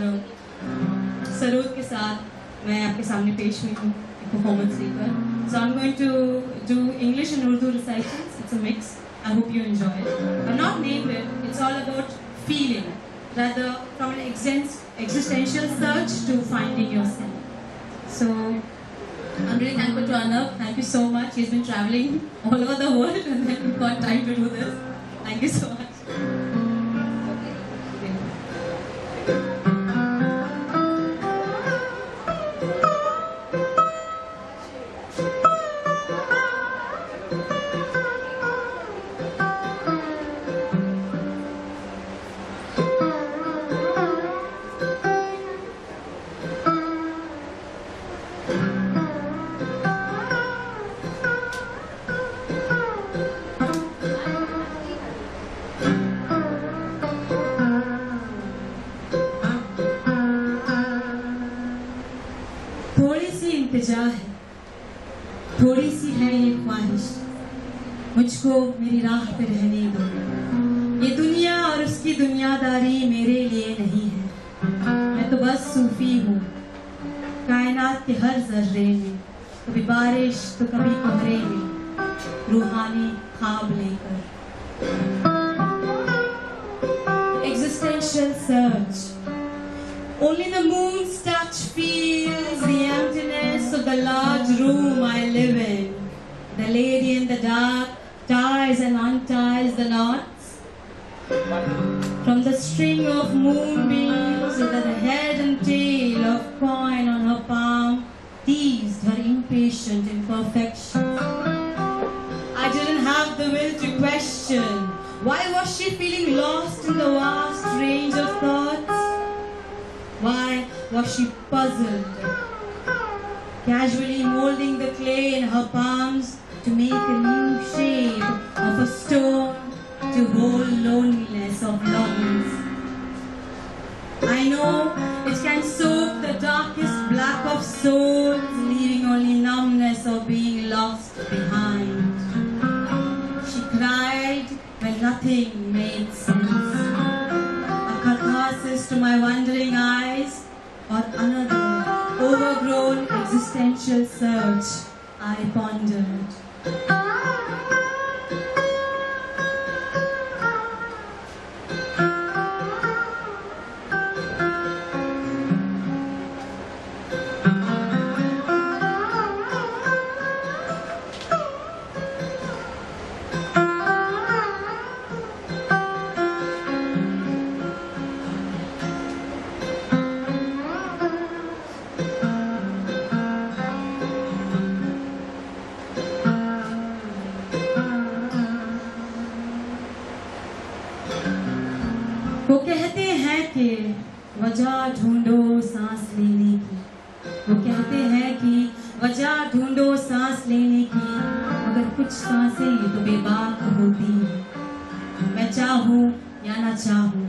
सरोद के साथ मैं आपके सामने पेश हुई हूँ performance leader. So I'm going to do English and Urdu recitals. It's a mix. I hope you enjoy it. I'm not named it. It's all about feeling, rather from an existential search to finding yourself. So I'm really thankful to Arnab. Thank you so much. He's been traveling all over the world and then we've got time to do this. Thank you so much. थोड़ी सी है ये ख्वाहिश मुझको मेरी राह पे रहने दो ये दुनिया और उसकी दुनियादारी मेरे लिए नहीं है मैं तो बस सूफी हूँ कायनात के हर जर्रे में कभी बारिश तो कभी कोहरे में रूहानी ख्वाब लेकर Existential search. Only the moon's touch feels the emptiness of the large room I live in. The lady in the dark ties and unties the knots. From the string of moonbeams to the head and tail of coin on her palm teased her impatient imperfections. I didn't have the will to question. Why was she feeling lost in the vast range of thoughts? Why was she puzzled? Casually molding the clay in her palms to make a new shape of a stone to hold loneliness of longings. I know it can soak the darkest black of souls, leaving only numbness of being lost behind. She cried when nothing made sense. A catharsis to my wandering eyes, or another overgrown existential search, I pondered. वो कहते हैं कि वजह ढूंढो सांस लेने की। वो कहते हैं कि वजह ढूंढो सांस लेने की, मगर कुछ सांसें तो बेबाक होती हैं। मैं चाहूँ या ना चाहूँ,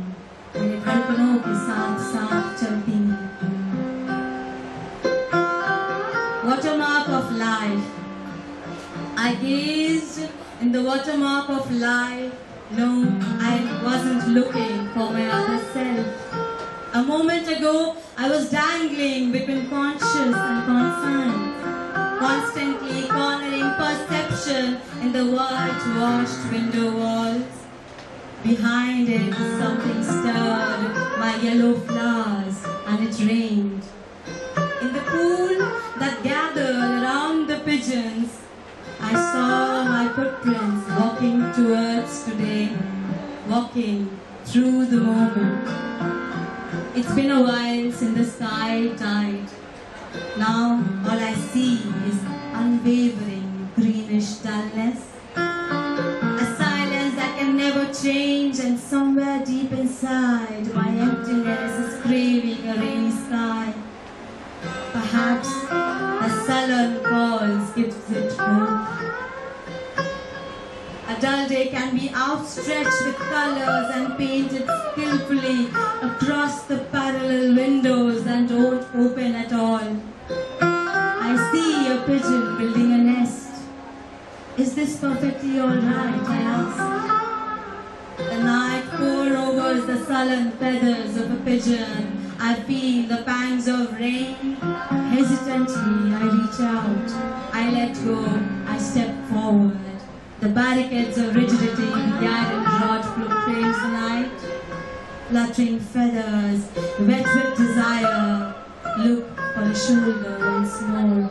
मेरे धड़कनों के साथ साथ चलती हैं। Watermark of life. I gazed in the watermark of life. No, I wasn't looking for my other self. A moment ago, I was dangling between conscious and conscience, constantly cornering perception in the whitewashed window walls. Behind it, something stirred my yellow flowers, and it rained. In the pool that gathered around the pigeons, I saw my footprints walking towards today, walking through the moment. It's been a while since the sky died. Now all I see is unwavering greenish dullness, a silence that can never change, and somewhere deep inside my emptiness is craving a rainy sky. Perhaps the sullen cause gives it hope. A dull day can be outstretched with colors and painted skillfully across the parallel windows that don't open at all. I see a pigeon building a nest. Is this perfectly alright, I ask. The night pour overs the sullen feathers of a pigeon. I feel the pangs of rain. Hesitantly, I reach out. I let go. I step forward. The barricades of rigidity, the iron rod proclaims the night. Fluttering feathers, wet with desire, look for a shoulder once more.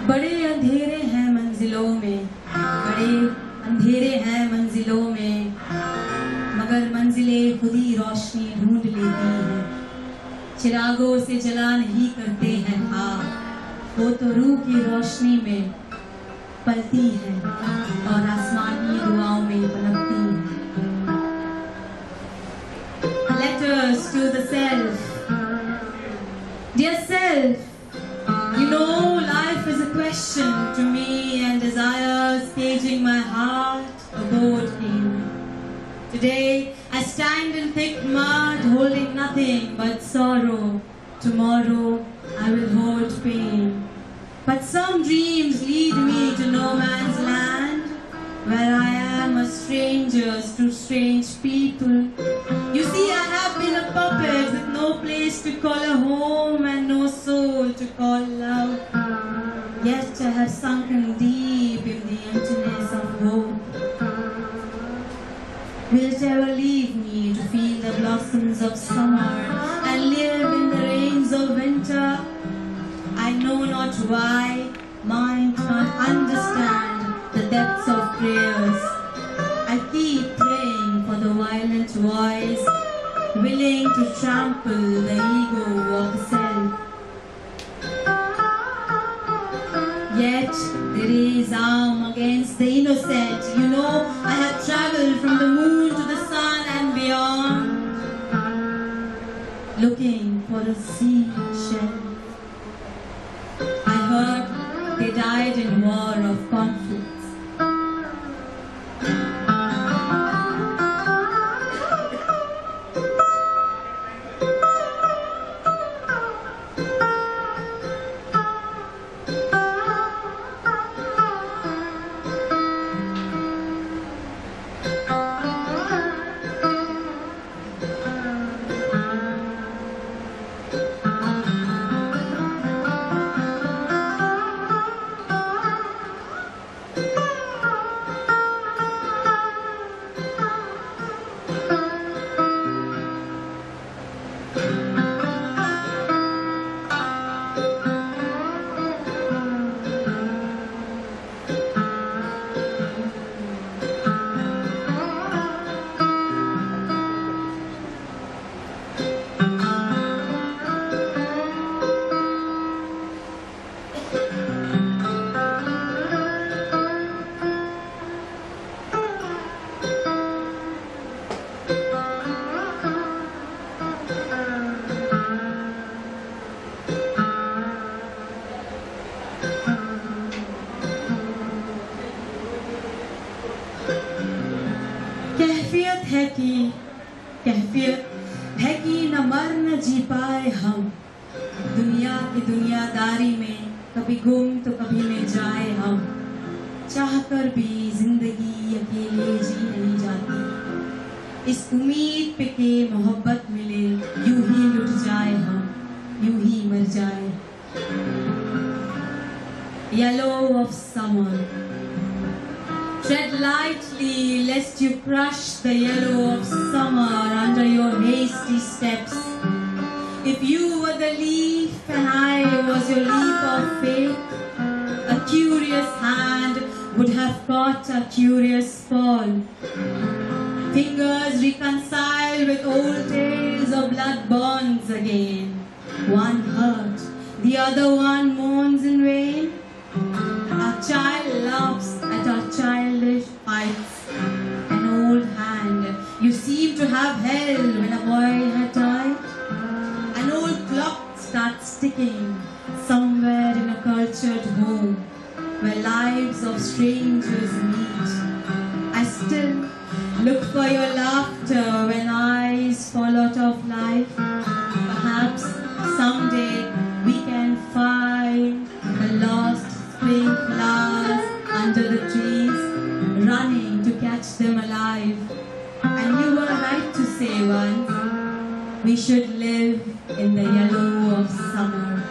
बड़े अंधेरे हैं मंजिलों में, बड़े अंधेरे हैं मंजिलों में, मगर मंजिलें खुद ही रोशनी ढूंढ लेती हैं। चिरागों से जला नहीं करते हैं खाक, वो तो रूह की रोशनी में पलती है और आसमानी दुआओं में पनपती है। Letters to the self. Dear self, you know life question to me and desires caging my heart aboard him. Today I stand in thick mud holding nothing but sorrow. Tomorrow I will hold pain. But some dreams lead me to no man's land, where I am a stranger to strange people. You see, I have been a puppet with no place to call a home and no soul to call love. Yet I have sunken deep in the emptiness of hope. Will it ever leave me to feel the blossoms of summer and live in the rains of winter? I know not why, mind can't understand the depths of prayers. I keep praying for the violent voice, willing to trample the ego of the self. Yet there is arm against the innocent. You know, I have traveled from the moon to the sun and beyond, looking for a seashell. I heard they died in war of conflicts. कैफियत है कि न मर न जी पाए हम, दुनिया की दुनियादारी में कभी गुम तो कभी मिल जाए हम, चाहकर भी जिंदगी अकेले जी नहीं जाती, इस उम्मीद पे के मोहब्बत मिले यूं ही लुट जाए हम, यूं ही मर जाए। Yellow of summer, tread lightly lest you crush the yellow of summer under your hasty steps. If you were the leaf and I was your leap of faith, a curious hand would have caught a curious fall. Fingers reconcile with old tales of blood bonds again. One hurt, the other one mourns in vain. Our child laughs at our childish fights. An old hand you seem to have held when a boy had died. An old clock starts ticking somewhere in a cultured home where lives of strangers meet. I still look for your laughter when eyes fall out of life. Perhaps someday we can find the lost spring flowers under the trees, running to catch them alive. And you were right to say once, we should live in the yellow of summer.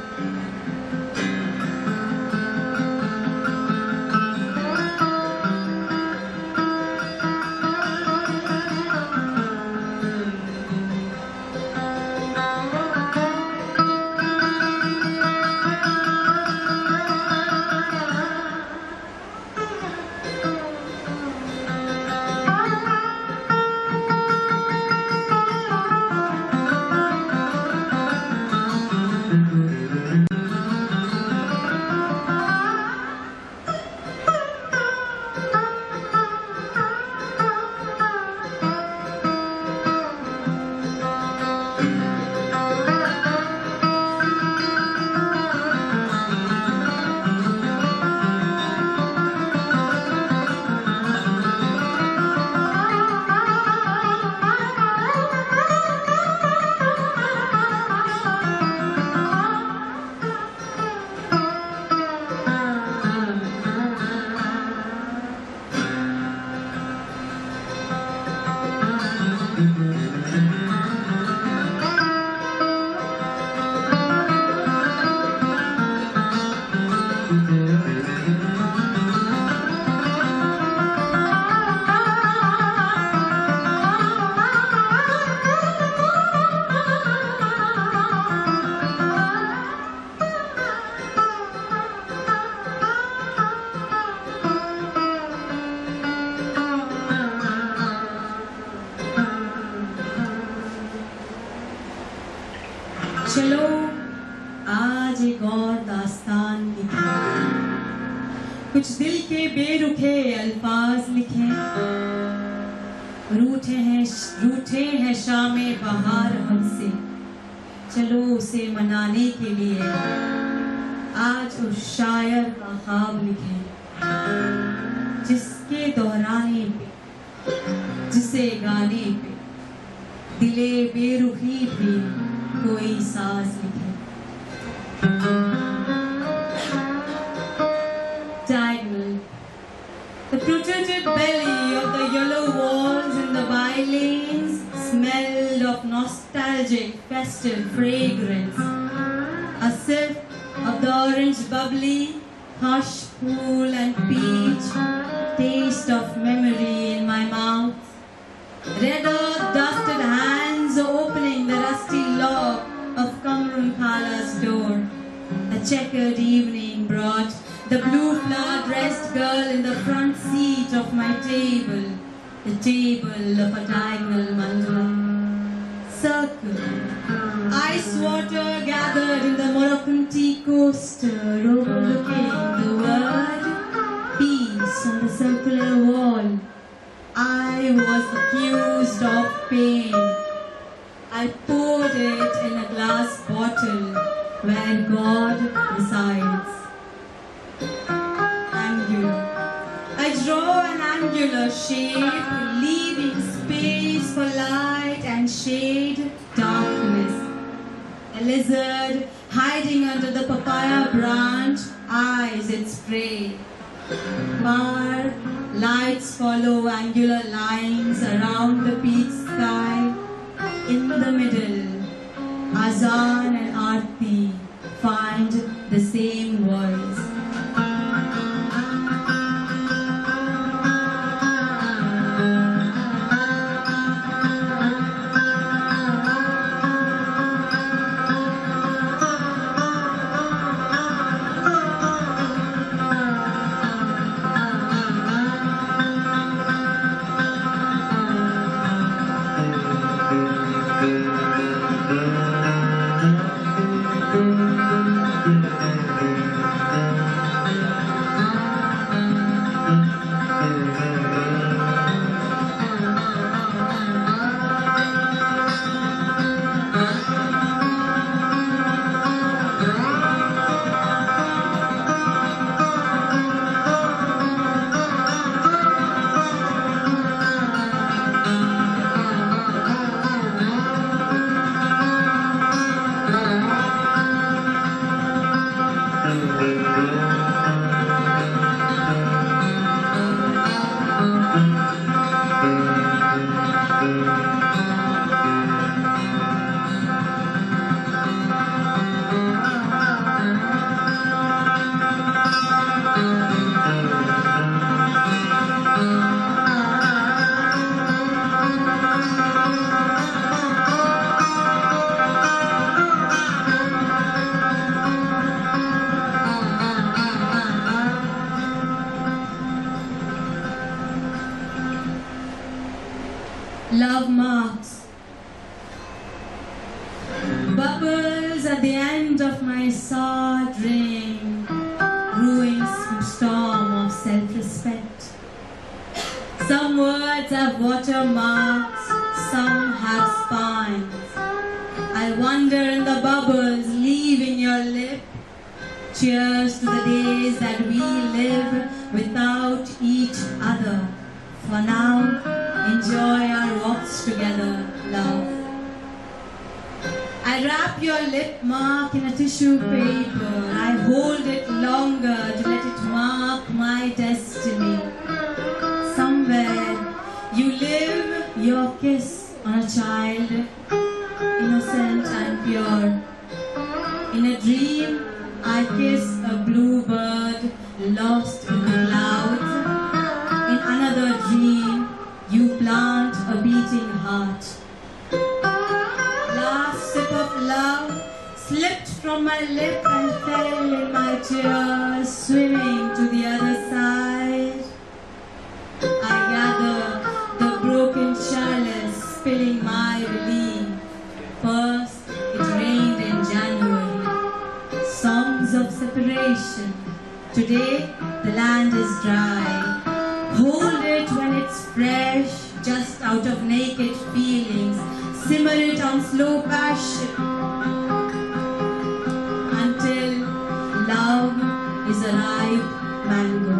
आज एक और दास्तान लिखे, कुछ दिल के बेरुखे अल्फाज लिखे, रूठे हैं शामे बहार हमसे, चलो उसे मनाने के लिए आज उस शायर का ख्वाब लिखे, जिसके दोहराने पे, जिसे गाने पे दिले बेरुखी भी कोई साज लिखे। Diagonal. The protruded belly of the yellow walls and the by-lanes smelled of nostalgic festive fragrance. A sip of the orange bubbly, hush, pool and peach, taste of memory in my mouth. Red earth dusted hands opening the rusty lock of Kamrun Khala's door. A checkered evening brought the blue flower-dressed girl in the front seat of my table, the table of a diagonal mandala. Circle. Ice water gathered in the Moroccan tea coaster, overlooking the word peace on the circular wall. I was accused of pain. I poured it in a glass bottle where God resides. Angular. I draw an angular shape, leaving space for light and shade, darkness. A lizard hiding under the papaya branch eyes its prey. Far, lights follow angular lines around the peak sky. In the middle, Azan and Aarti find the same voice. Love marks. Bubbles at the end of my sour drink, ruined storm of self-respect. Some words have watermarks, some have spines. I wander in the bubbles, leaving your lip. Cheers to the days that we live without each other. For now, enjoy our walks together, love. I wrap your lip mark in a tissue paper. I hold it longer to let it mark my destiny. Somewhere you live your kiss on a child, innocent and pure. In a dream, I kiss a bluebird lost in the clouds. In another dream, you plant a beating heart. Last sip of love slipped from my lip and fell in my tears, swimming to the other side. I gather the broken chalice, spilling my relief. First, it rained in January. separation. Today, the land is dry. Hold it when it's fresh, just out of naked feelings. Simmer it on slow passion until love is a ripe mango.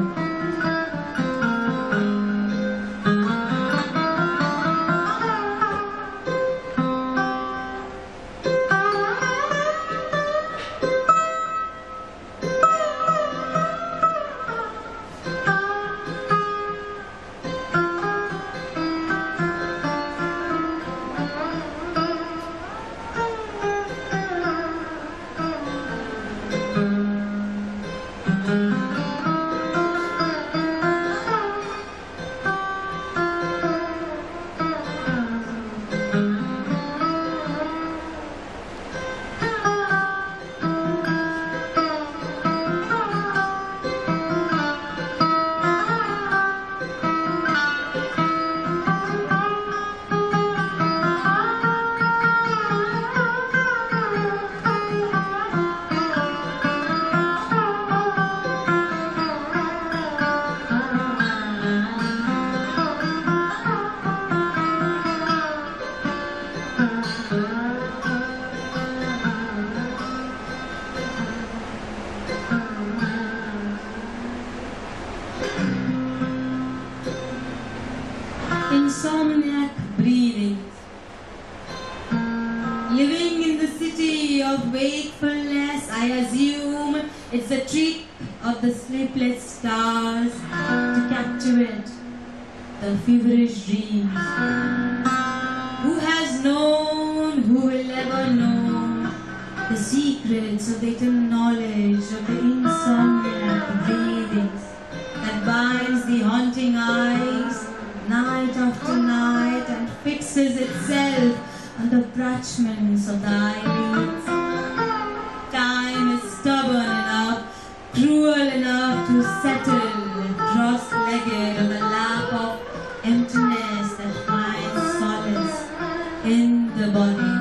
Insomniac breathings. Living in the city of wakefulness, I assume it's a trick of the sleepless stars to captivate the feverish dreams. Who has known, who will ever know the secrets of the hidden knowledge of the insomniac breathings that binds the haunting eyes night after night and fixes itself on the parchments of the eyelids. Time is stubborn enough, cruel enough to settle cross-legged on the lap of emptiness that finds solace in the body.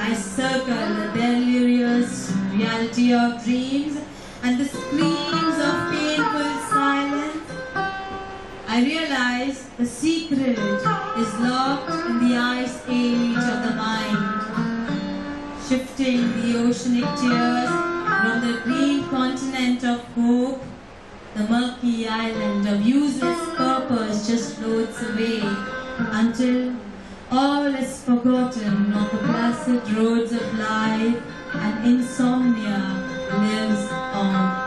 I circle the delirious reality of dreams and the screams of painful silence. I realize the secret is locked in the ice age of the mind, shifting the oceanic tears from the green continent of hope. The murky island of useless purpose just floats away until all is forgotten on the placid roads of life and insomnia lives on.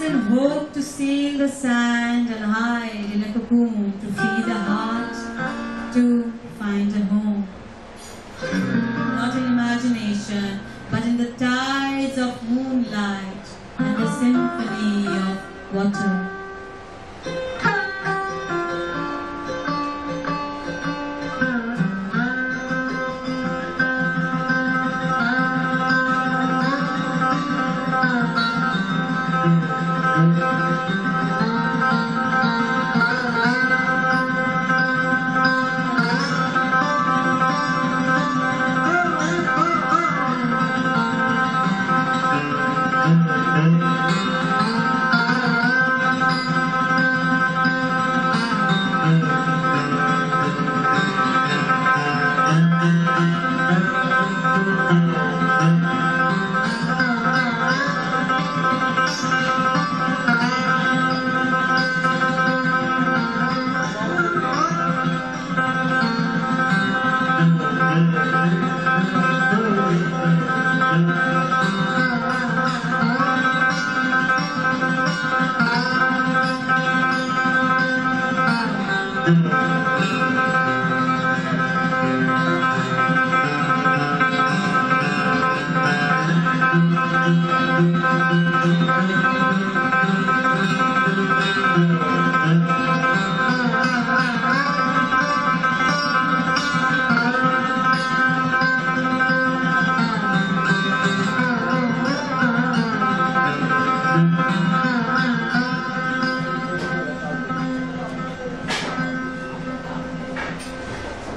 in hope to seal the sand and hide in a cocoon to free the heart to find a home. Not in imagination, but in the tides of moonlight and the symphony of water.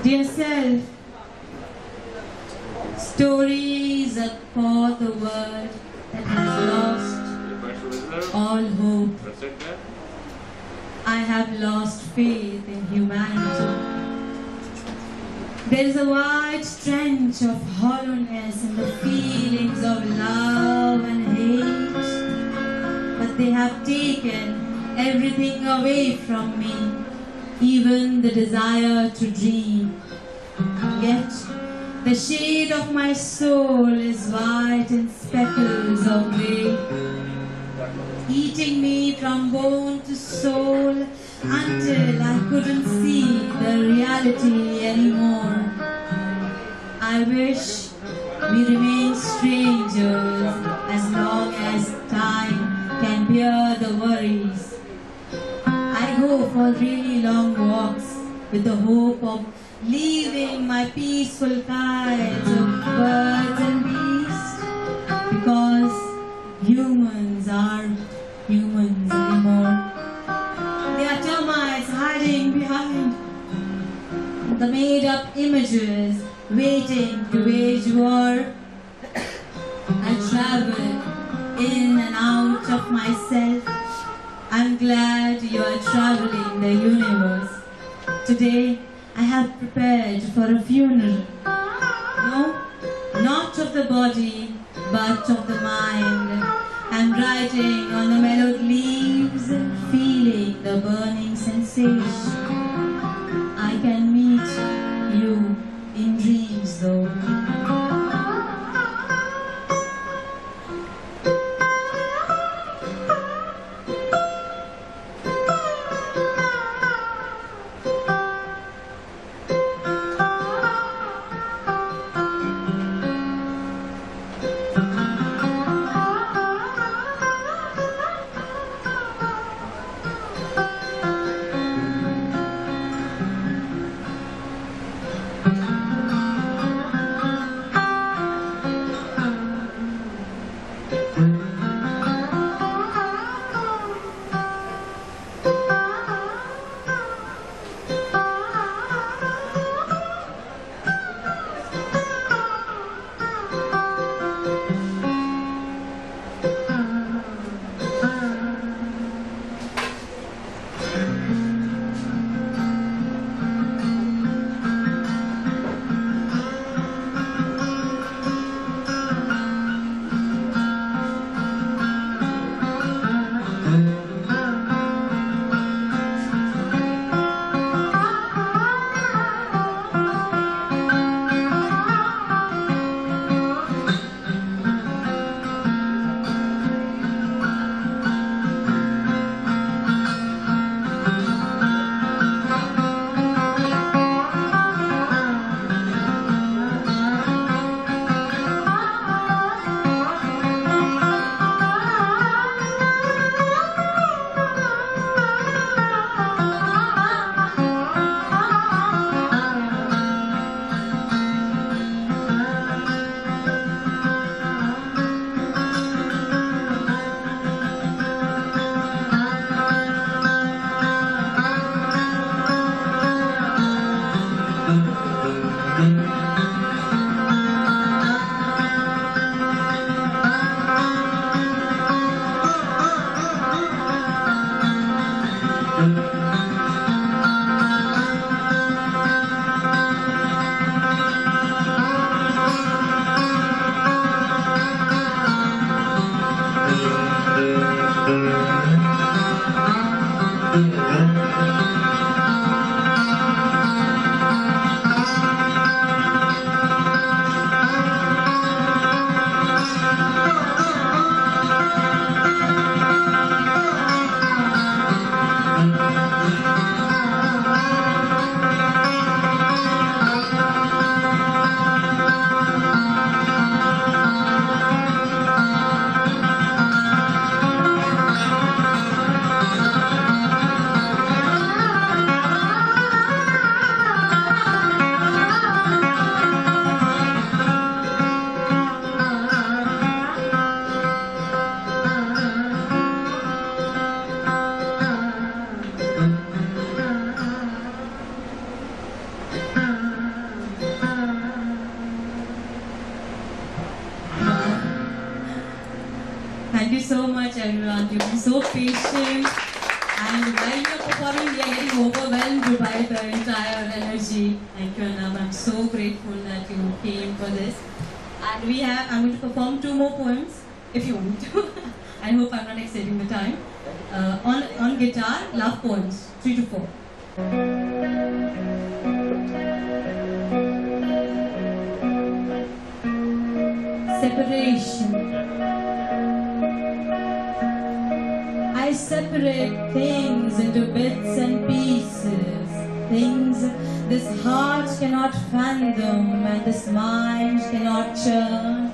Dear self, stories are for the world that has lost all hope. I have lost faith in humanity. There is a wide trench of hollowness in the feelings of love and hate, but they have taken everything away from me, even the desire to dream. Yet the shade of my soul is white in speckles of grey, eating me from bone to soul until I couldn't see the reality anymore. I wish we remain strangers as long as time can bear the worries. I go for really long walks with the hope of leaving my peaceful kites of birds and beasts, because humans aren't humans anymore. They are termites hiding behind the made-up images, waiting to wage war. I travel in and out of myself. I'm glad you are traveling the universe. Today, I have prepared for a funeral. No, not of the body, but of the mind. I'm writing on the mellowed leaves, feeling the burning sensation. I can meet you in dreams though. so much, everyone. You've been so patient. And while you're performing, we are getting overwhelmed by the entire energy. Thank you, Anam. I'm so grateful that you came for this. And I'm going to perform 2 more poems, if you want me to. I hope I'm not exceeding the time. On guitar, love poems, 3 to 4. Separation. I separate things into bits and pieces, things this heart cannot fathom and this mind cannot churn.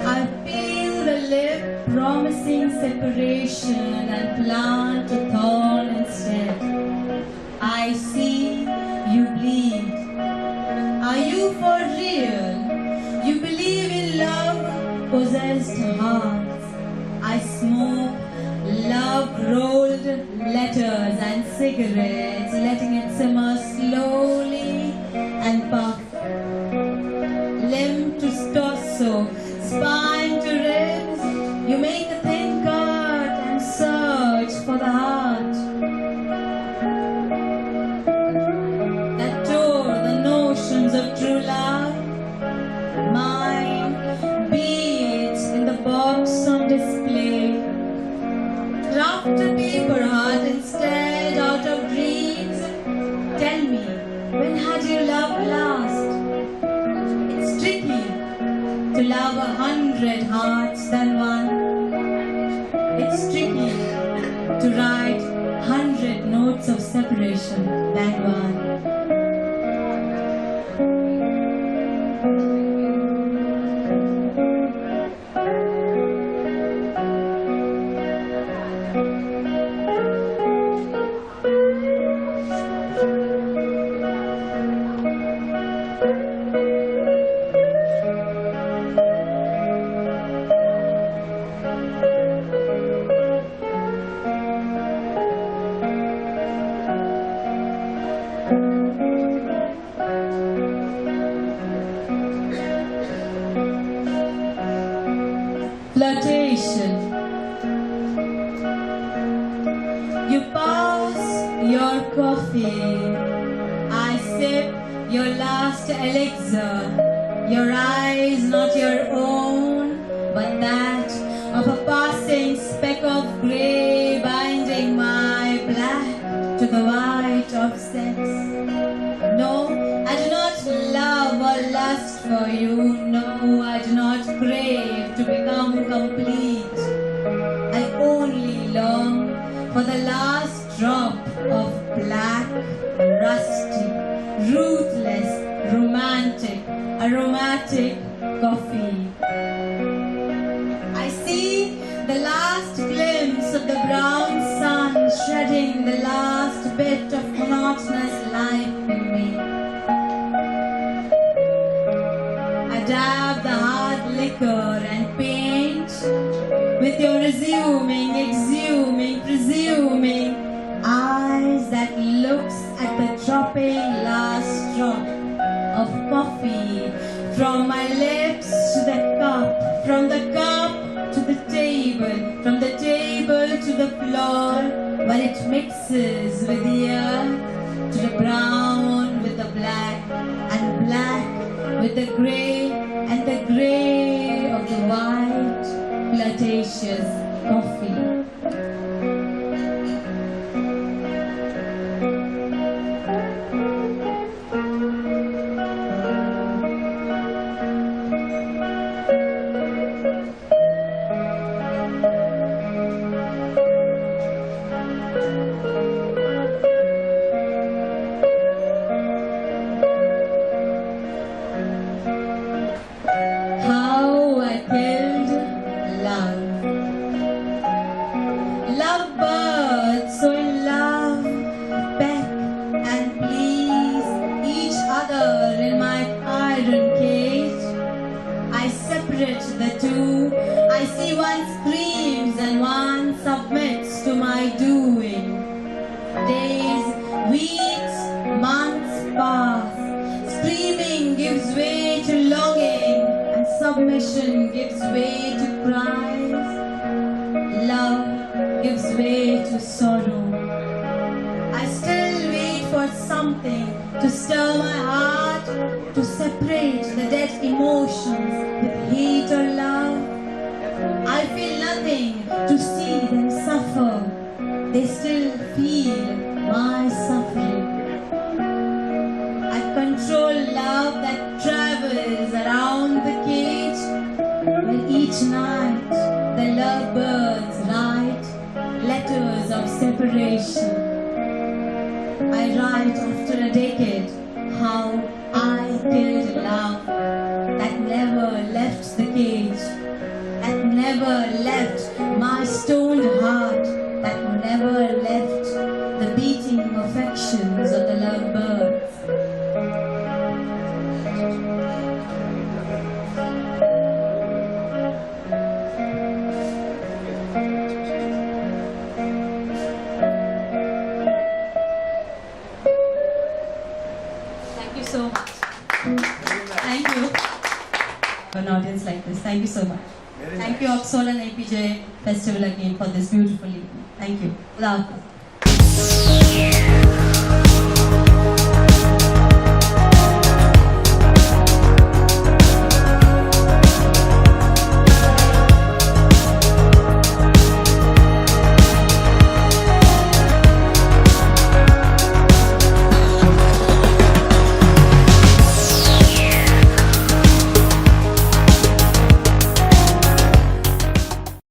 I peel the lip promising separation and plant a thorn instead. I see you bleed. Are you for real? You believe in love, possessed hearts. I smoke love-rolled letters and cigarettes, letting it simmer slowly and puff. Limb to torso, spine to ribs, you make a thin cut and search for the heart that tore the notions of true love. Mine beats in the box on display. Craft a paper heart instead out of dreams. Tell me, when had you loved last? It's tricky to love 100 hearts than one. It's tricky to write 100 notes of separation than one. Flirtation. You pass your coffee, I sip your last elixir. Your eyes not your own, but that of a passing speck of grey, binding my black to the white of sex. No, I do not love or lust for you. No, I do not crave to become complete. I only long for the last drop of black, rusty, ruthless, romantic, aromatic coffee. I see the last glimpse of the brown sun shedding the last bit of monotonous life in me. I dab the hard liquor and paint with your resuming, exhuming, presuming eyes that looks at the dropping last drop of coffee from my lips to the cup, from the cup to the table, from the table to the floor, when it mixes with the earth, to the brown with the black, and black with the grey, and the grey of the white, flirtatious coffee. How I killed love. Lovebirds so in love, peck and please each other in my iron cage. I separate the two. I see one screams and one submits to my doing. Days, weeks, months pass. Screaming gives way to longing, and submission gives way to cries. love gives way to sorrow. I still wait for something to stir my heart, to separate the dead emotions with hate or love. I feel nothing to see them suffer. They still feel my suffering. I control love that travels around the cage, where each night the lovebirds write letters of separation. I write after a decade how I killed love that never left the cage, that never left my stoned heart, that never left the beating affections of the lovebirds. Thank you so much. Thank you. For an audience like this, thank you so much. Thank you, Oxford and Apeejay Festival again for this beautiful evening. Thank you. Love.